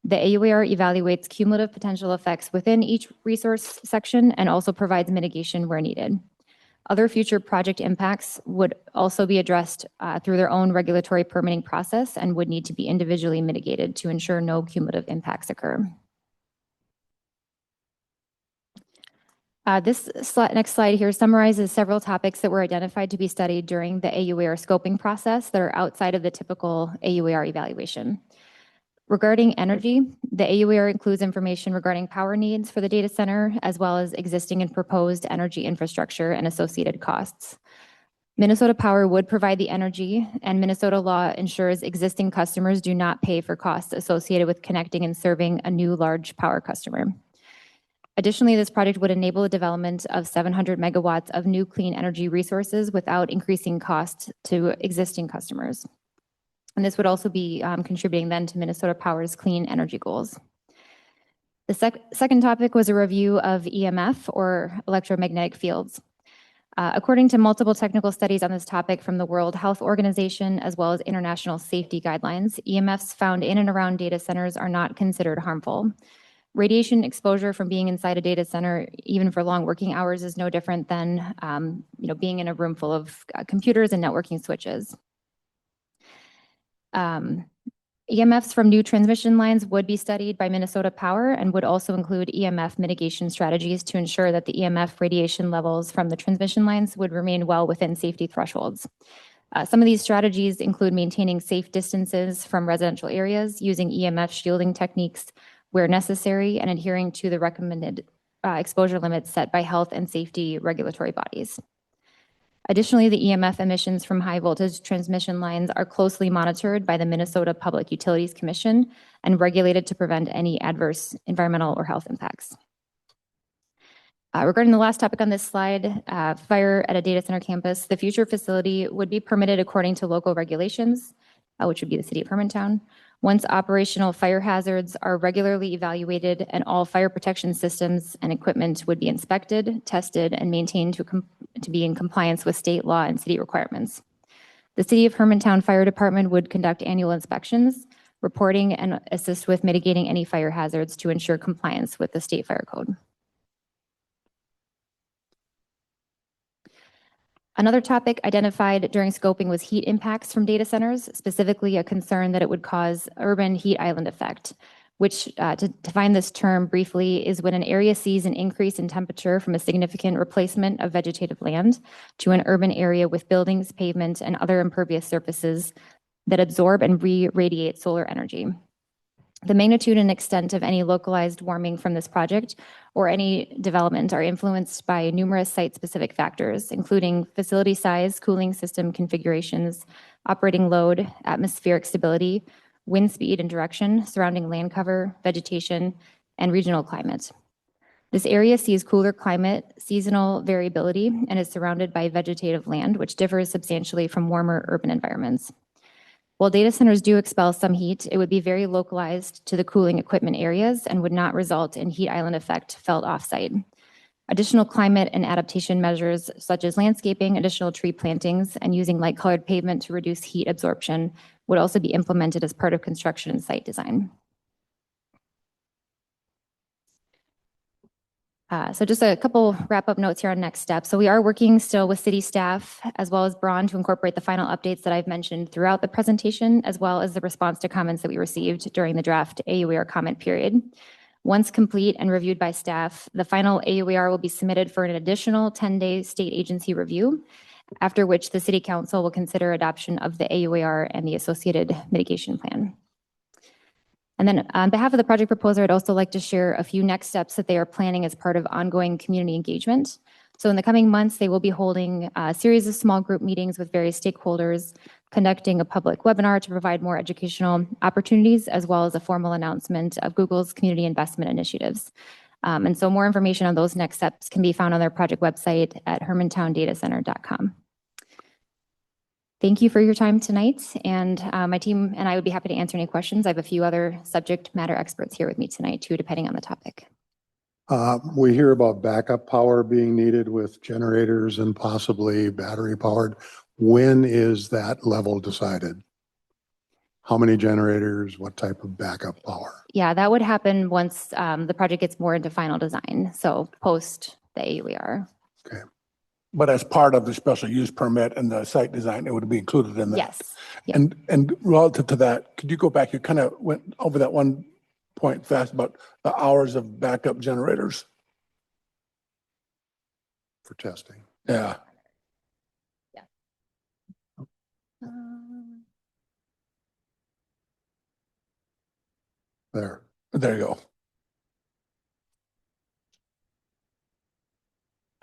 The AUAR evaluates cumulative potential effects within each resource section and also provides mitigation where needed. Other future project impacts would also be addressed through their own regulatory permitting process and would need to be individually mitigated to ensure no cumulative impacts occur. This next slide here summarizes several topics that were identified to be studied during the AUAR scoping process that are outside of the typical AUAR evaluation. Regarding energy, the AUAR includes information regarding power needs for the data center, as well as existing and proposed energy infrastructure and associated costs. Minnesota Power would provide the energy, and Minnesota law ensures existing customers do not pay for costs associated with connecting and serving a new large power customer. Additionally, this project would enable the development of 700 megawatts of new clean energy resources without increasing costs to existing customers. And this would also be contributing then to Minnesota Power's clean energy goals. The second topic was a review of EMF, or electromagnetic fields. According to multiple technical studies on this topic from the World Health Organization, as well as international safety guidelines, EMFs found in and around data centers are not considered harmful. Radiation exposure from being inside a data center, even for long working hours, is no different than being in a room full of computers and networking switches. EMFs from new transmission lines would be studied by Minnesota Power and would also include EMF mitigation strategies to ensure that the EMF radiation levels from the transmission lines would remain well within safety thresholds. Some of these strategies include maintaining safe distances from residential areas, using EMF shielding techniques where necessary, and adhering to the recommended exposure limits set by health and safety regulatory bodies. Additionally, the EMF emissions from high voltage transmission lines are closely monitored by the Minnesota Public Utilities Commission and regulated to prevent any adverse environmental or health impacts. Regarding the last topic on this slide, fire at a data center campus, the future facility would be permitted according to local regulations, which would be the city of Hermantown. Once operational fire hazards are regularly evaluated and all fire protection systems and equipment would be inspected, tested, and maintained to be in compliance with state law and city requirements. The City of Hermantown Fire Department would conduct annual inspections, reporting and assist with mitigating any fire hazards to ensure compliance with the state fire code. Another topic identified during scoping was heat impacts from data centers, specifically a concern that it would cause urban heat island effect, which, to define this term briefly, is when an area sees an increase in temperature from a significant replacement of vegetative land to an urban area with buildings, pavement, and other impervious surfaces that absorb and re-radiate solar energy. The magnitude and extent of any localized warming from this project or any development are influenced by numerous site-specific factors, including facility size, cooling system configurations, operating load, atmospheric stability, wind speed and direction, surrounding land cover, vegetation, and regional climate. This area sees cooler climate, seasonal variability, and is surrounded by vegetative land, which differs substantially from warmer urban environments. While data centers do expel some heat, it would be very localized to the cooling equipment areas and would not result in heat island effect felt offsite. Additional climate and adaptation measures, such as landscaping, additional tree plantings, and using light-colored pavement to reduce heat absorption, would also be implemented as part of construction and site design. So just a couple wrap-up notes here on next steps. So we are working still with city staff as well as Braun to incorporate the final updates that I've mentioned throughout the presentation, as well as the response to comments that we received during the draft AUAR comment period. Once complete and reviewed by staff, the final AUAR will be submitted for an additional 10-day state agency review, after which the City Council will consider adoption of the AUAR and the associated mitigation plan. And then on behalf of the project proposer, I'd also like to share a few next steps that they are planning as part of ongoing community engagement. So in the coming months, they will be holding a series of small group meetings with various stakeholders, conducting a public webinar to provide more educational opportunities, as well as a formal announcement of Google's community investment initiatives. And so more information on those next steps can be found on their project website at hermantowndatacenter.com. Thank you for your time tonight, and my team and I would be happy to answer any questions. I have a few other subject matter experts here with me tonight too, depending on the topic.
We hear about backup power being needed with generators and possibly battery powered. When is that level decided? How many generators, what type of backup power?
Yeah, that would happen once the project gets more into final design, so post the AUAR.
Okay.
But as part of the special use permit and the site design, it would be included in that.
Yes. Yeah.
And relative to that, could you go back? You kind of went over that one point fast about the hours of backup generators.
For testing.
Yeah.
There.
There you go.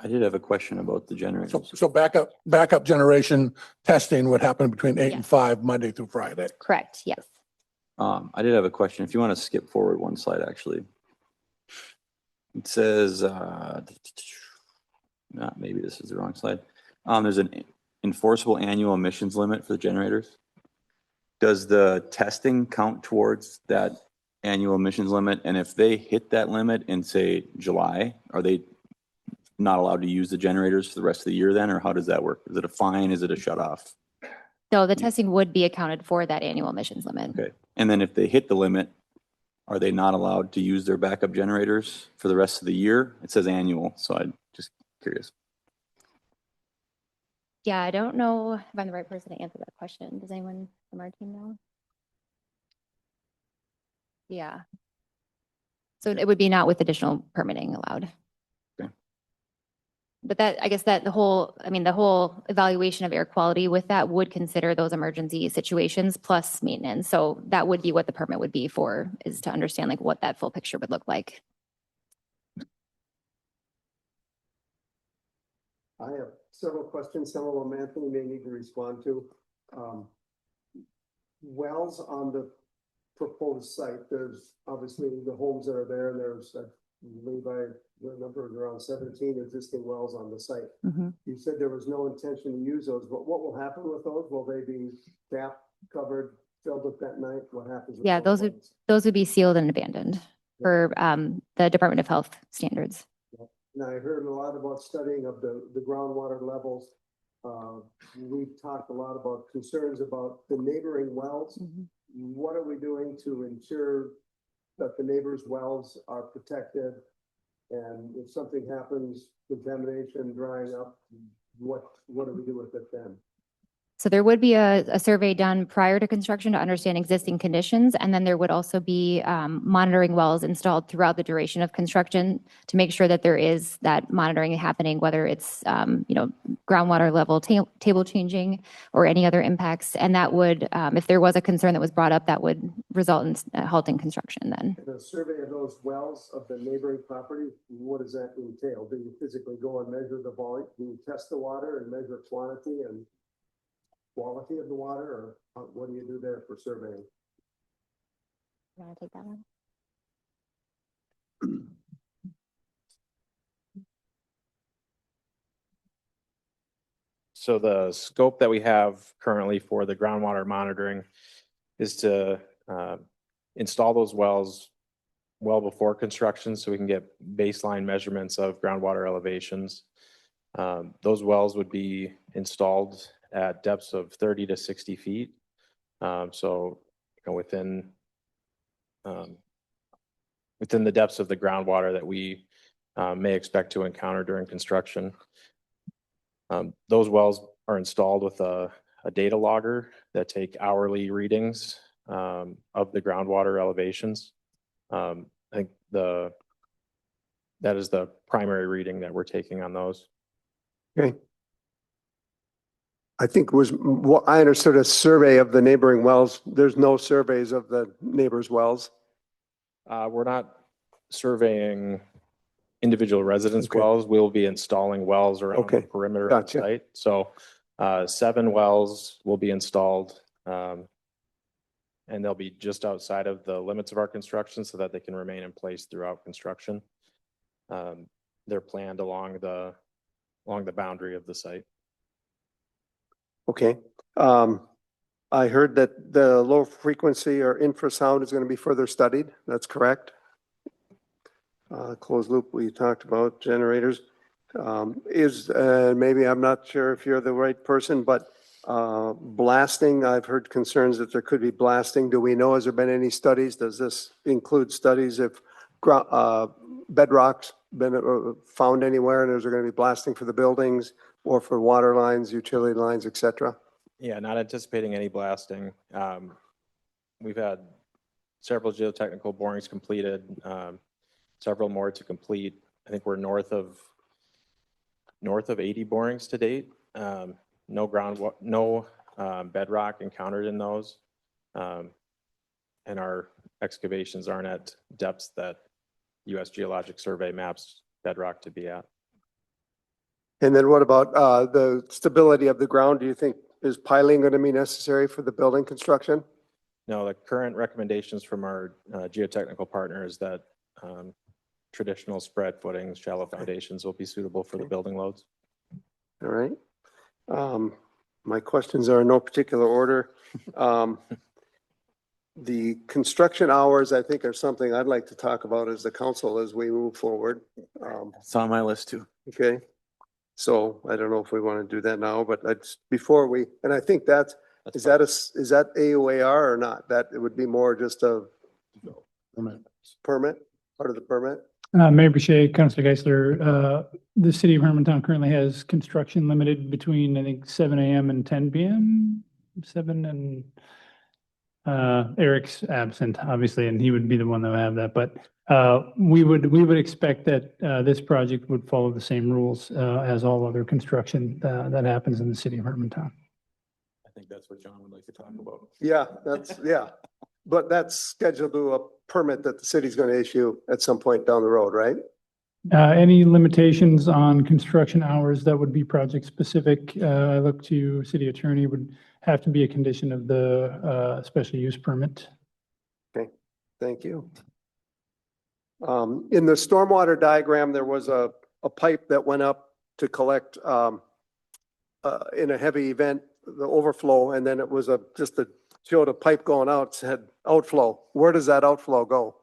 I did have a question about the generators.
So backup generation testing would happen between 8 and
Yes.
5, Monday through Friday.
Correct, yes.
I did have a question. If you want to skip forward one slide, actually. It says, maybe this is the wrong slide. There's an enforceable annual emissions limit for the generators. Does the testing count towards that annual emissions limit, and if they hit that limit in, say, July, are they not allowed to use the generators for the rest of the year then, or how does that work? Is it a fine? Is it a shut off?
So the testing would be accounted for that annual emissions limit.
Okay. And then if they hit the limit, are they not allowed to use their backup generators for the rest of the year? It says annual, so I'm just curious.
Yeah, I don't know if I'm the right person to answer that question. Does anyone from our team know? Yeah. So it would be not with additional permitting allowed.
Okay.
But that, I guess that the whole evaluation of air quality with that would consider those emergency situations plus maintenance. So that would be what the permit would be for, is to understand like what that full picture would look like.
I have several questions. Some of them Anthony may need to respond to. Wells on the proposed site, there's obviously the homes that are there, and there's, I believe the number is around 17 existing wells on the site.
Mhm.
You said there was no intention to use those, but what will happen with those? Will they be capped, covered, filled up that night? What happens? With
Yeah, those would be sealed and abandoned for the Department of Health standards.
Now, I heard a lot about studying of the groundwater levels. We've talked a lot about concerns about the neighboring wells.
Mhm.
What are we doing to ensure that the neighbors' wells are protected? And if something happens, contamination, drying up, what do we do with it then?
So there would be a survey done prior to construction to understand existing conditions. And then there would also be monitoring wells installed throughout the duration of construction to make sure that there is that monitoring happening, whether it's, groundwater level table changing or any other impacts. And that would, if there was a concern that was brought up, that would result in halting construction then.
And a survey of those wells of the neighboring property, what does that entail? Do you physically go and measure the volume? Do you test the water and measure quantity and quality of the water, or what do you do there for surveying?
You want to take that one?
So the scope that we have currently for the groundwater monitoring is to install those wells well before construction so we can get baseline measurements of groundwater elevations. Those wells would be installed at depths of 30 to 60 feet. So within the depths of the groundwater that we may expect to encounter during construction. Those wells are installed with a data logger that take hourly readings of the groundwater elevations. I think that is the primary reading that we're taking on those.
Okay. I think what I understood a survey of the neighboring wells. There's no surveys of the neighbors' wells.
We're not surveying individual residence
Okay.
wells. We'll be installing wells around the
Okay.
perimeter of the
Gotcha.
site. So 7 wells will be installed and they'll be just outside of the limits of our construction so that they can remain in place throughout construction. They're planned along the boundary of the site.
Okay. I heard that the low frequency or infrasound is going to be further studied. That's correct. Closed loop, we talked about generators. Maybe I'm not sure if you're the right person, but blasting, I've heard concerns that there could be blasting. Do we know, has there been any studies? Does this include studies if bedrock's been found anywhere, and is there going to be blasting for the buildings or for water lines, utility lines, et cetera?
Yeah, not anticipating any blasting. We've had several geotechnical borings completed, several more to complete. I think we're north of 80 borings to date. No bedrock encountered in those. And our excavations aren't at depths that U.S. Geologic Survey maps bedrock to be at.
And then what about the stability of the ground? Do you think is piling going to be necessary for the building construction?
No, the current recommendations from our geotechnical partner is that traditional spread footings, shallow foundations will be suitable for the building loads.
All right. My questions are in no particular order. The construction hours, I think, are something I'd like to talk about as the council as we move forward.
It's on my list too.
Okay. So I don't know if we want to do that now, but that's before we, and I think that's, is that AOAR or not? That it would be more just a permit, part of the permit?
Mayor Boucher, Councilor Geisler, the city of Hermantown currently has construction limited between, I think, 7 a.m. and 10 p.m. 7 and Eric's absent, obviously, and he would be the one that would have that. But we would expect that this project would follow the same rules as all other construction that happens in the city of Hermantown.
I think that's what John would like to talk about.
Yeah, but that's scheduled to a permit that the city's going to issue at some point down the road, right?
Any limitations on construction hours that would be project specific, I look to city attorney, would have to be a condition of the special use permit.
Okay, thank you. In the stormwater diagram, there was a pipe that went up to collect in a heavy event, the overflow, and then it was showed a pipe going out, said outflow. Where does that outflow go?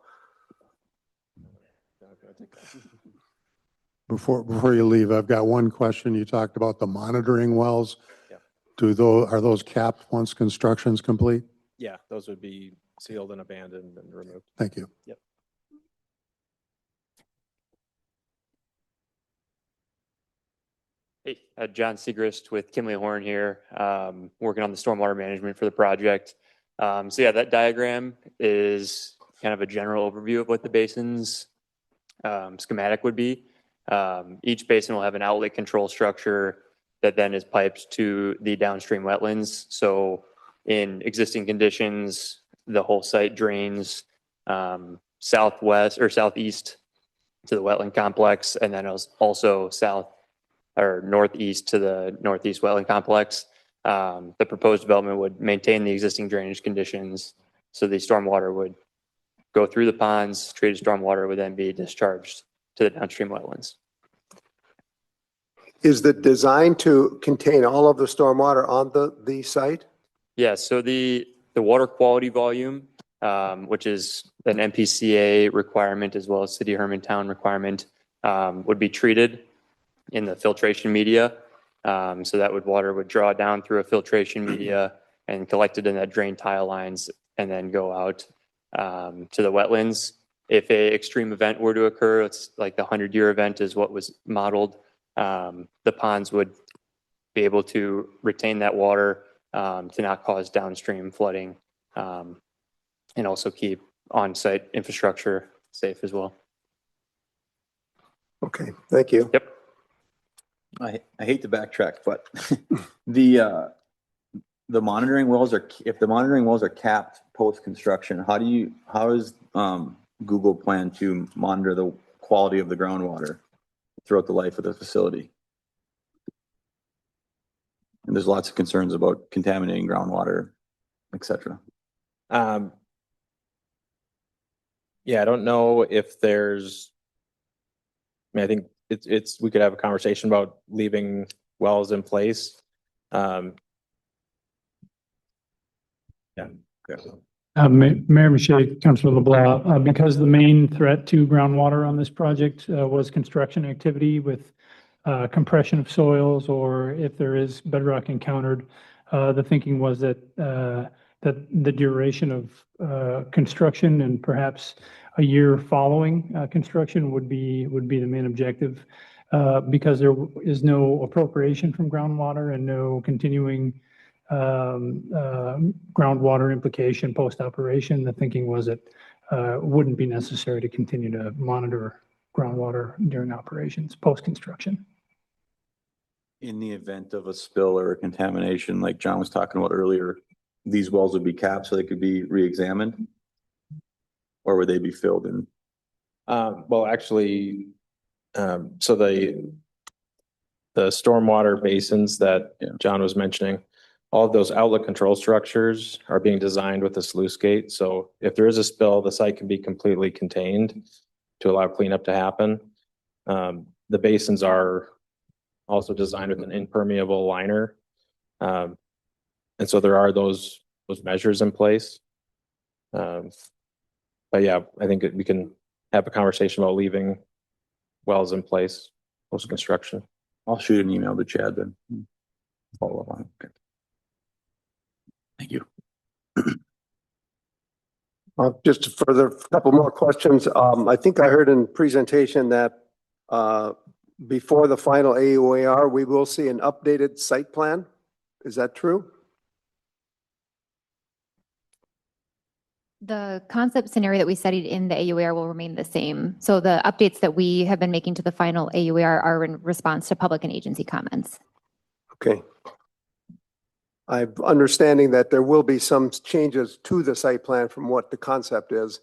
Before you leave, I've got one question. You talked about the monitoring wells.
Yeah.
Are those capped once construction's complete?
Yeah, those would be sealed and abandoned and removed.
Thank you.
Yep.
Hey, John Segrist with Kimley Horn here, working on the stormwater management for the project. So yeah, that diagram is kind of a general overview of what the basin's schematic would be. Each basin will have an outlet control structure that then is piped to the downstream wetlands. So in existing conditions, the whole site drains southwest or southeast to the wetland complex, and then also south or northeast to the northeast wetland complex. The proposed development would maintain the existing drainage conditions. So the stormwater would go through the ponds, treated stormwater would then be discharged to the downstream wetlands.
Is the design to contain all of the stormwater on the site?
Yeah, so the water quality volume, which is an MPCA requirement as well as City of Hermantown requirement, would be treated in the filtration media. So that water would draw down through a filtration media and collected in that drain tile lines and then go out to the wetlands. If a extreme event were to occur, it's like the 100-year event is what was modeled. The ponds would be able to retain that water to not cause downstream flooding and also keep on-site infrastructure safe as well.
Okay, thank you.
Yep.
I hate to backtrack, but the monitoring wells if the monitoring wells are capped post-construction, how does Google plan to monitor the quality of the groundwater throughout the life of the facility? And there's lots of concerns about contaminating groundwater, et cetera.
Yeah, I don't know if there's, I think we could have a conversation about leaving wells in place. Yeah.
Mayor Michelle, Councilor LeBlanc, because the main threat to groundwater on this project was construction activity with compression of soils, or if there is bedrock encountered, the thinking was that the duration of construction and perhaps a year following construction would be the main objective, because there is no appropriation from groundwater and no continuing groundwater implication post-operation. The thinking was it wouldn't be necessary to continue to monitor groundwater during operations post-construction.
In the event of a spill or a contamination, like John was talking about earlier, these wells would be capped so they could be re-examined? Or would they be filled in?
Well, actually, so the stormwater basins that John was mentioning, all of those outlet control structures are being designed with a sluice gate. So if there is a spill, the site can be completely contained to allow cleanup to happen. The basins are also designed with an impermeable liner. And so there are those measures in place. But yeah, I think that we can have a conversation about leaving wells in place post-construction.
I'll shoot an email to Chad then. Follow up on it. Okay. Thank you.
Just further, a couple more questions. I think I heard in presentation that before the final AUAR, we will see an updated site plan. Is that true?
The concept scenario that we studied in the AUAR will remain the same. So the updates that we have been making to the final AUAR are in response to public and agency comments.
Okay. I'm understanding that there will be some changes to the site plan from what the concept is.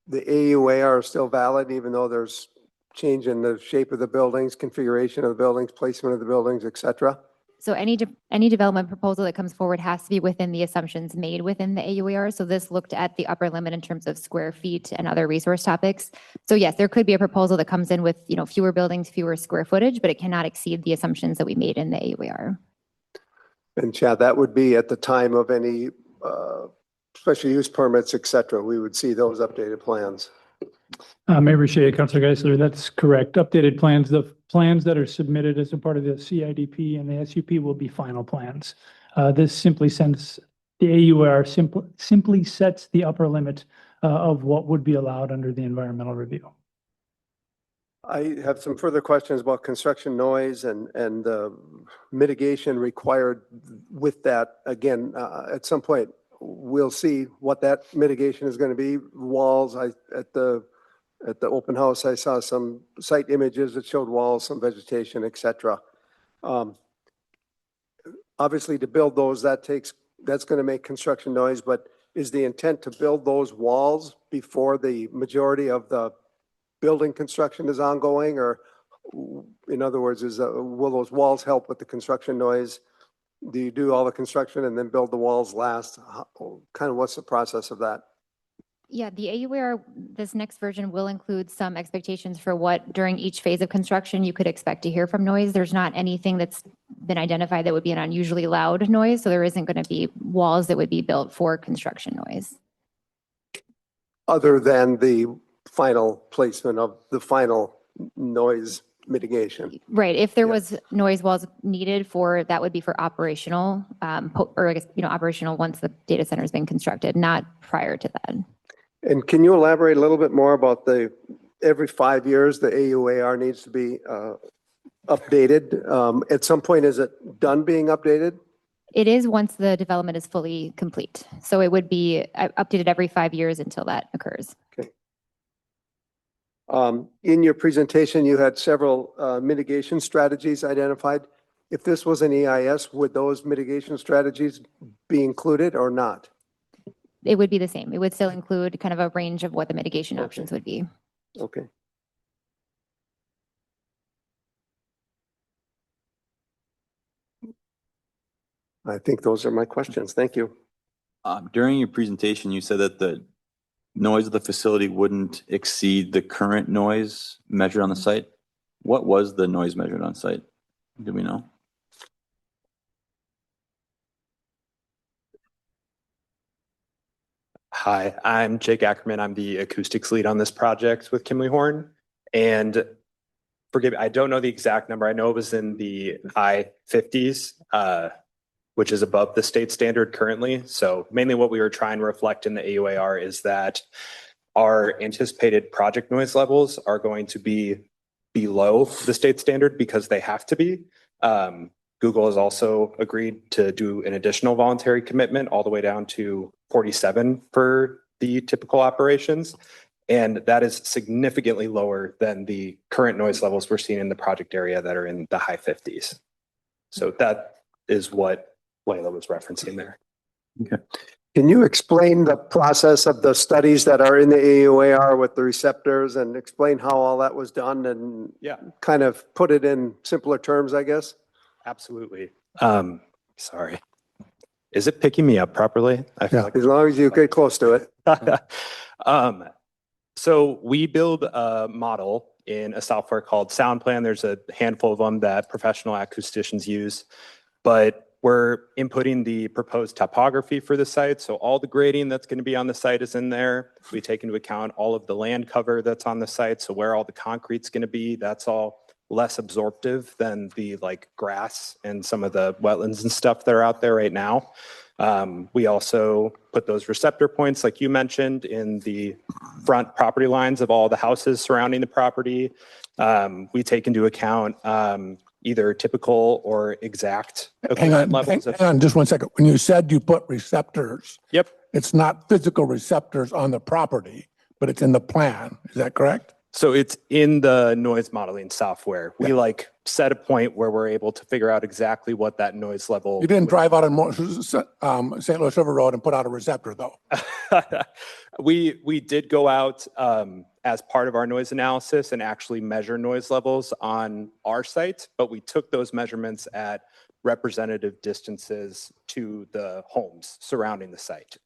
The AUAR is still valid, even though there's change in the shape of the buildings, configuration of the buildings, placement of the buildings, et cetera.
So any development proposal that comes forward has to be within the assumptions made within the AUAR. So this looked at the upper limit in terms of square feet and other resource topics. So yes, there could be a proposal that comes in with, fewer buildings, fewer square footage, but it cannot exceed the assumptions that we made in the AUAR.
And Chad, that would be at the time of any special use permits, et cetera. We would see those updated plans.
Mayor Boucher, Councilor Geisler, that's correct. Updated plans, the plans that are submitted as a part of the CIDP and the SUP will be final plans. This simply sends, the AUR simply sets the upper limit of what would be allowed under the environmental review.
I have some further questions about construction noise and mitigation required with that. Again, at some point, we'll see what that mitigation is going to be. Walls, at the open house, I saw some site images that showed walls, some vegetation, et cetera. Obviously, to build those, that's going to make construction noise, but is the intent to build those walls before the majority of the building construction is ongoing? Or in other words, will those walls help with the construction noise? Do you do all the construction and then build the walls last? Kind of what's the process of that?
Yeah, the AUAR, this next version will include some expectations for what during each phase of construction you could expect to hear from noise. There's not anything that's been identified that would be an unusually loud noise, so there isn't going to be walls that would be built for construction noise.
Other than the final placement of the final noise mitigation.
Right. If there was noise walls needed for, that would be for operational, or I guess, operational once the data center has been constructed, not prior to that.
And can you elaborate a little bit more about every 5 years, the AUAR needs to be updated? At some point, is it done being updated?
It is once the development is fully complete. So it would be updated every 5 years until that occurs.
Okay. In your presentation, you had several mitigation strategies identified. If this was an EIS, would those mitigation strategies be included or not?
It would be the same. It would still include kind of a range of what the mitigation options would be.
Okay. I think those are my questions. Thank you.
During your presentation, you said that the noise of the facility wouldn't exceed the current noise measured on the site. What was the noise measured on site? Do we know?
Hi, I'm Jake Ackerman. I'm the acoustics lead on this project with Kimley Horn. And forgive me, I don't know the exact number. I know it was in the high 50s, which is above the state standard currently. So mainly what we were trying to reflect in the AUAR is that our anticipated project noise levels are going to be below the state standard because they have to be. Google has also agreed to do an additional voluntary commitment all the way down to 47 for the typical operations. And that is significantly lower than the current noise levels we're seeing in the project area that are in the high 50s. So that is what Layla was referencing there.
Okay. Can you explain the process of the studies that are in the AUAR with the receptors and explain how all that was done and kind of put it in simpler terms, I guess?
Absolutely. Sorry. Is it picking me up properly? I feel like
as long as you get close to it.
So we build a model in a software called SoundPlan. There's a handful of them that professional acousticians use. But
We're inputting the proposed topography for the site. So all the grading that's going to be on the site is in there. We take into account all of the land cover that's on the site. So where all the concrete's going to be, that's all less absorptive than the like grass and some of the wetlands and stuff that are out there right now. We also put those receptor points, like you mentioned, in the front property lines of all the houses surrounding the property. We take into account either typical or exact
Hang on,
levels
hang on just one second. When you said you put receptors,
Yep.
it's not physical receptors on the property, but it's in the plan. Is that correct?
So it's in the noise modeling software. We
Yeah.
like set a point where we're able to figure out exactly what that noise level.
You didn't drive out on St. Louis River Road and put out a receptor though.
We did go out as part of our noise analysis and actually measure noise levels on our site, but we took those measurements at representative distances to the homes surrounding the site.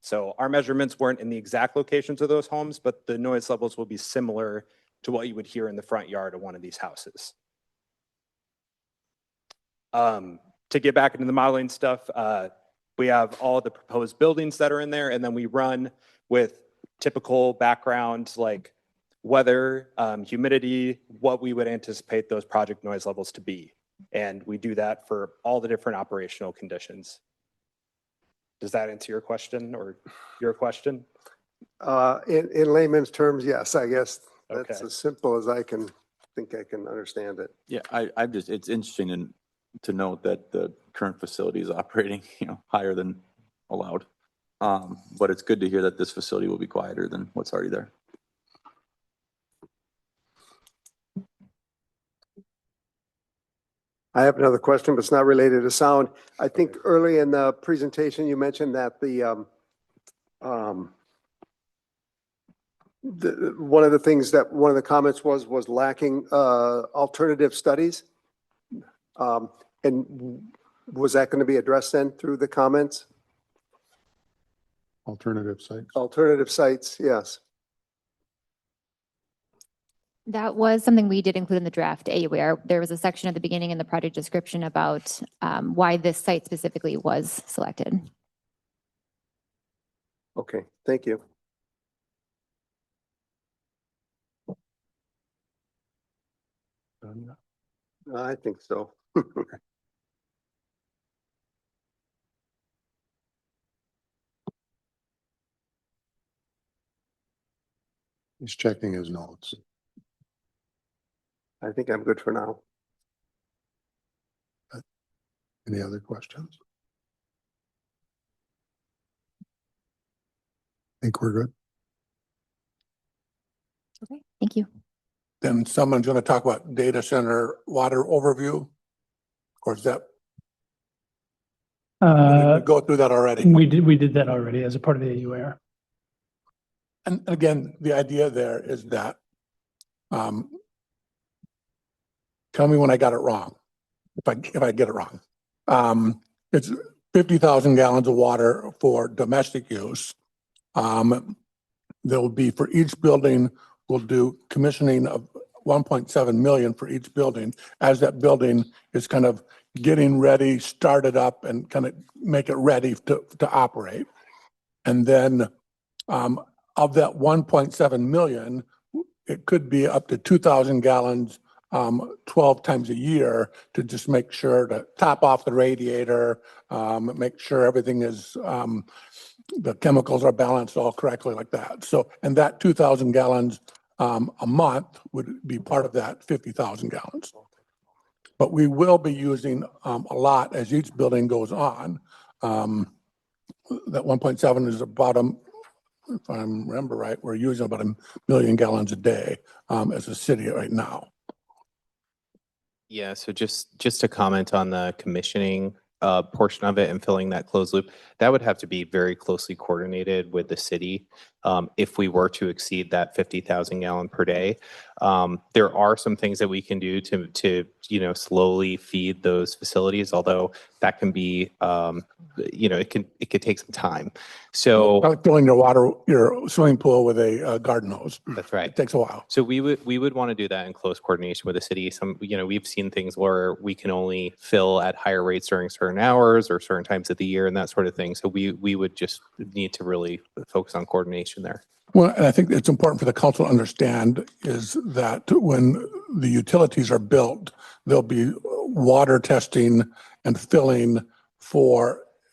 So our measurements weren't in the exact locations of those homes, but the noise levels will be similar to what you would hear in the front yard of one of these houses. To get back into the modeling stuff, we have all the proposed buildings that are in there, and then we run with typical background like weather, humidity, what we would anticipate those project noise levels to be. And we do that for all the different operational conditions. Does that answer your question or your question?
In layman's terms, yes, I guess that's
Okay.
as simple as I can think I can understand it.
Yeah, I'm just, it's interesting to note that the current facility is operating, higher than allowed. But it's good to hear that this facility will be quieter than what's already there.
I have another question, but it's not related to sound. I think early in the presentation, you mentioned that one of the things that one of the comments was lacking alternative studies. And was that going to be addressed then through the comments?
Alternative sites.
Alternative sites, yes.
That was something we did include in the draft AUAR. There was a section at the beginning in the project description about why this site specifically was selected.
Okay, thank you. I think so.
He's checking his notes.
I think I'm good for now.
Any other questions? Think we're good?
Okay, thank you.
Then someone's going to talk about data center water overview. Of course, that we go through that already.
We did that already as a part of the AUAR.
And again, the idea there is that, tell me when I got it wrong, if I get it wrong. It's 50,000 gallons of water for domestic use. There will be for each building, we'll do commissioning of 1.7 million for each building as that building is kind of getting ready, started up and kind of make it ready to operate. And then of that 1.7 million, it could be up to 2,000 gallons 12 times a year to just make sure to top off the radiator, make sure everything is, the chemicals are balanced all correctly like that. So, and that 2,000 gallons a month would be part of that 50,000 gallons. But we will be using a lot as each building goes on. That 1.7 is about if I remember right, we're using about 1 million gallons a day as a city right now.
Yeah, so just to comment on the commissioning portion of it and filling that closed loop, that would have to be very closely coordinated with the city if we were to exceed that 50,000 gallon per day. There are some things that we can do to slowly feed those facilities, although that can be it could take some time. So
Like filling your swimming pool with a garden hose.
that's right.
It takes a while.
So we would want to do that in close coordination with the city. We've seen things where we can only fill at higher rates during certain hours or certain times of the year and that sort of thing. So we would just need to really focus on coordination there.
Well, and I think it's important for the council to understand is that when the utilities are built, there'll be water testing and filling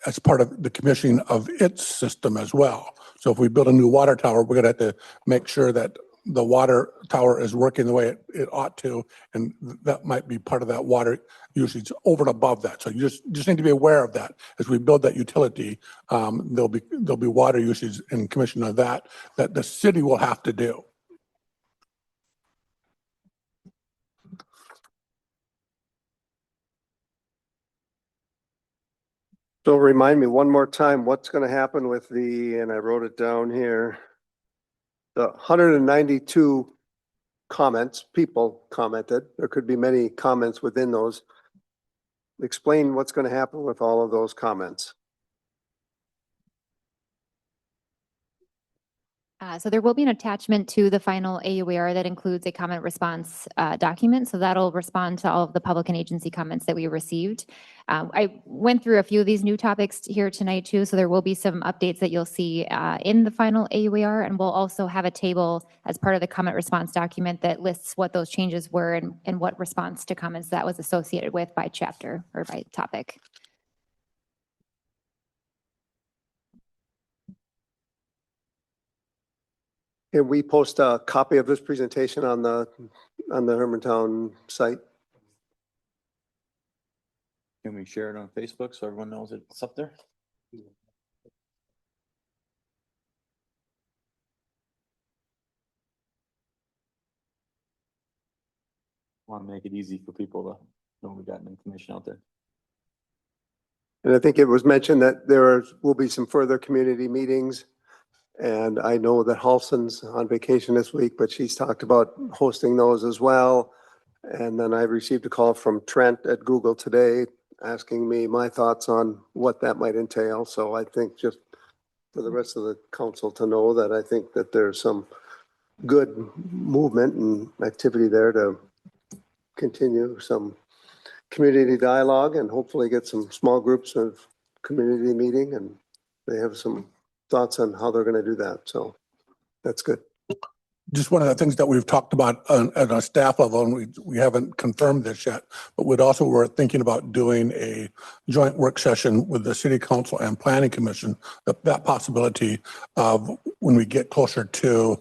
as part of the commissioning of its system as well. So if we build a new water tower, we're gonna have to make sure that the water tower is working the way it ought to, and that might be part of that water usage over and above that. So you just need to be aware of that. As we build that utility, there'll be water usage and commission of that the city will have to do.
So remind me one more time, what's gonna happen with and I wrote it down here. The 192 people commented. There could be many comments within those. Explain what's gonna happen with all of those comments.
So there will be an attachment to the final AUAR that includes a comment response document. So that'll respond to all of the public and agency comments that we received. I went through a few of these new topics here tonight too. So there will be some updates that you'll see in the final AUAR, and we'll also have a table as part of the comment response document that lists what those changes were and what response to comments that was associated with by chapter or by topic.
Can we post a copy of this presentation on the Hermantown site?
Can we share it on Facebook so everyone knows it's up there? Want to make it easy for people to know we got information out there.
And I think it was mentioned that there will be some further community meetings. And I know that Halson's on vacation this week, but she's talked about hosting those as well. And then I received a call from Trent at Google today asking me my thoughts on what that might entail. So I think just for the rest of the council to know that I think that there's some good movement and activity there to continue some community dialogue and hopefully get some small groups of community meeting, and they have some thoughts on how they're going to do that. So that's good.
Just one of the things that we've talked about at a staff level, and we haven't confirmed this yet, but we're thinking about doing a joint work session with the city council and planning commission, that possibility of when we get closer to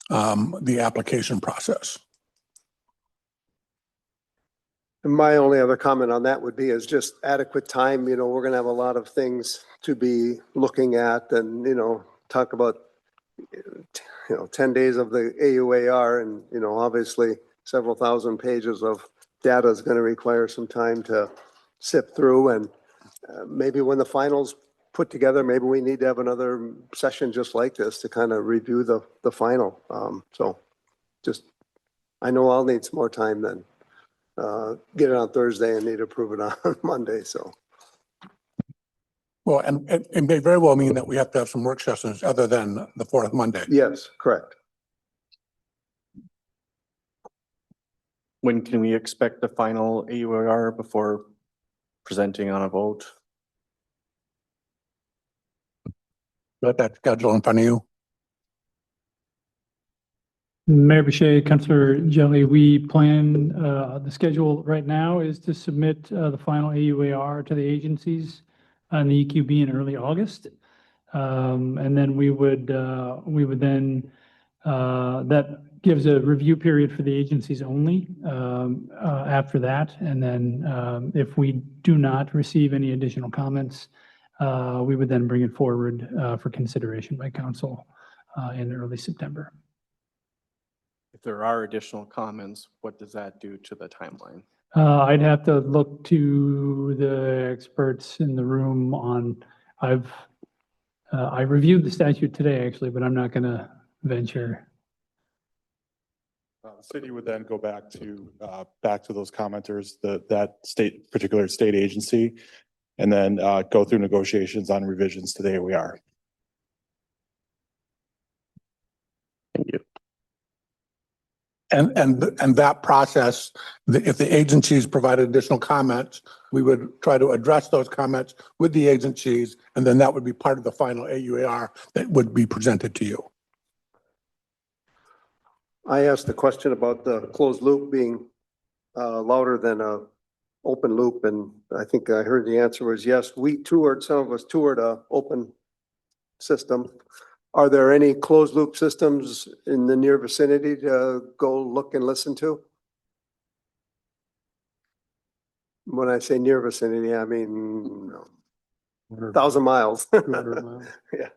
the application process.
And my only other comment on that would be is just adequate time. You know, we're going to have a lot of things to be looking at and, talk about 10 days of the AUAR, and, obviously several thousand pages of data is going to require some time to sift through. And maybe when the finals put together, maybe we need to have another session just like this to kind of review the final. I know I'll need some more time then. Get it on Thursday and need to approve it on Monday. So.
Well, and it may very well mean that we have to have some work sessions other than the fourth Monday.
Yes, correct.
When can we expect the final AUAR before presenting on a vote?
Got that schedule in front of you.
Mayor Boucher, Councilor Jelly, we plan, the schedule right now is to submit the final AUAR to the agencies on the EQB in early August. And then we would then, that gives a review period for the agencies only after that. And then if we do not receive any additional comments, we would then bring it forward for consideration by council in early September.
If there are additional comments, what does that do to the timeline?
I'd have to look to the experts in the room on, I reviewed the statute today actually, but I'm not going to venture.
The city would then go back to those commenters, that particular state agency, and then go through negotiations on revisions to the AOR.
Thank you.
And that process, if the agencies provided additional comments, we would try to address those comments with the agencies, and then that would be part of the final AUAR that would be presented to you.
I asked the question about the closed loop being louder than a open loop, and I think I heard the answer was yes. Some of us toured a open system. Are there any closed loop systems in the near vicinity to go look and listen to? When I say near vicinity, I mean 1,000 miles.
200 miles.
Yeah.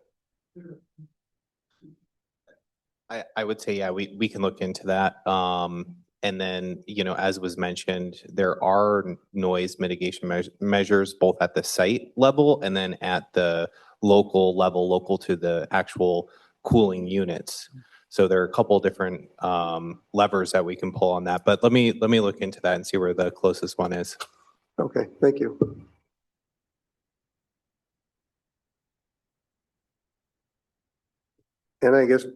I would say, yeah, we can look into that. And then, as was mentioned, there are noise mitigation measures both at the site level and then at the local level, local to the actual cooling units. So there are a couple different levers that we can pull on that. But let me look into that and see where the closest one is.
Okay, thank you. And I guess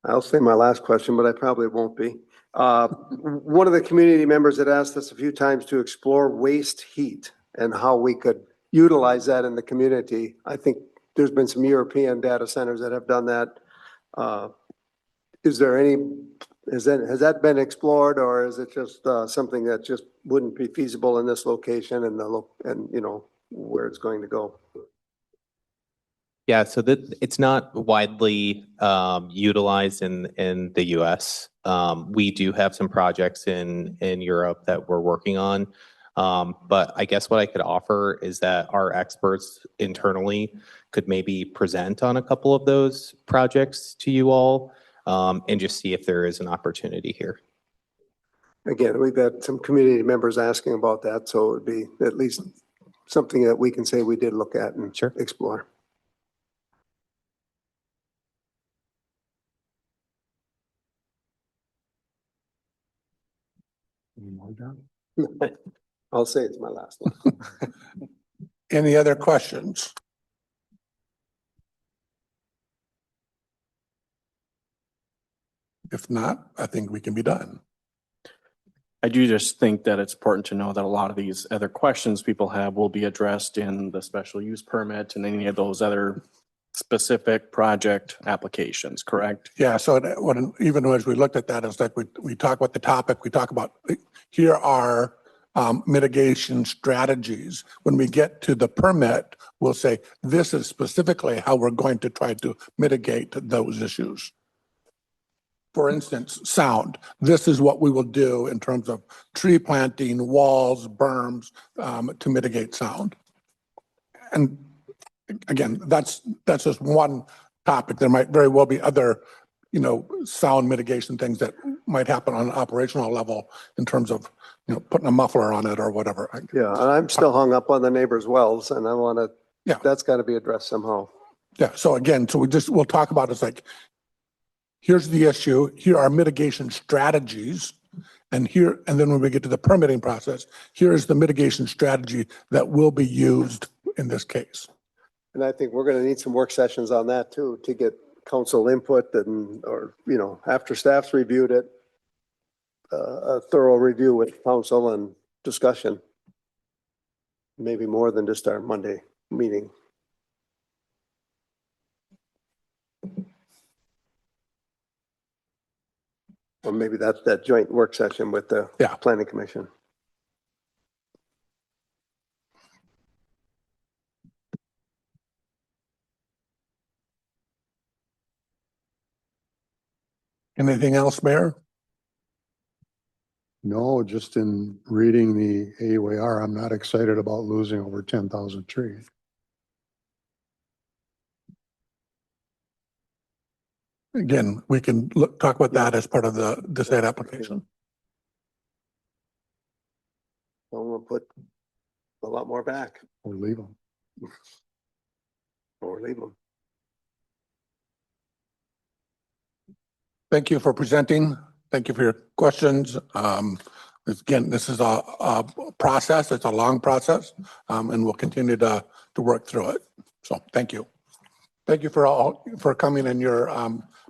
I'll say my last question, but I probably won't be. One of the community members had asked us a few times to explore waste heat and how we could utilize that in the community. I think there's been some European data centers that have done that. Has that been explored, or is it just something that just wouldn't be feasible in this location and where it's going to go?
Yeah, so that it's not widely utilized in the US. We do have some projects in Europe that we're working on. But I guess what I could offer is that our experts internally could maybe present on a couple of those projects to you all and just see if there is an opportunity here.
Again, we've got some community members asking about that, so it would be at least something that we can say we did look at and explore.
Any more, John?
I'll say it's my last one.
Any other questions? If not, I think we can be done.
I do just think that it's important to know that a lot of these other questions people have will be addressed in the special use permit and any of those other specific project applications, correct?
Yeah, so even as we looked at that, it's like we talk about the topic, we talk about here are mitigation strategies. When we get to the permit, we'll say, this is specifically how we're going to try to mitigate those issues. For instance, sound. This is what we will do in terms of tree planting, walls, berms, to mitigate sound. And again, that's just one topic. There might very well be other, sound mitigation things that might happen on an operational level in terms of, putting a muffler on it or whatever.
Yeah, and I'm still hung up on the neighbors' wells, and I want to. Yeah, that's got to be addressed somehow.
Yeah. So again, we'll talk about it's like, here's the issue. Here are mitigation strategies. And then when we get to the permitting process, here's the mitigation strategy that will be used in this case.
And I think we're going to need some work sessions on that too, to get council input or after staff's reviewed it, a thorough review with council and discussion. Maybe more than just our Monday meeting. Or maybe that's that joint work session with the planning commission.
Anything else, Mayor?
No, just in reading the AUAR, I'm not excited about losing over 10,000 trees.
Again, we can talk about that as part of the site application.
So we'll put a lot more back.
Or leave them.
Or leave them.
Thank you for presenting. Thank you for your questions. Again, this is a process. It's a long process, and we'll continue to work through it. So thank you. Thank you for coming and your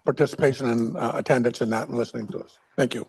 participation and attendance in that and listening to us. Thank you.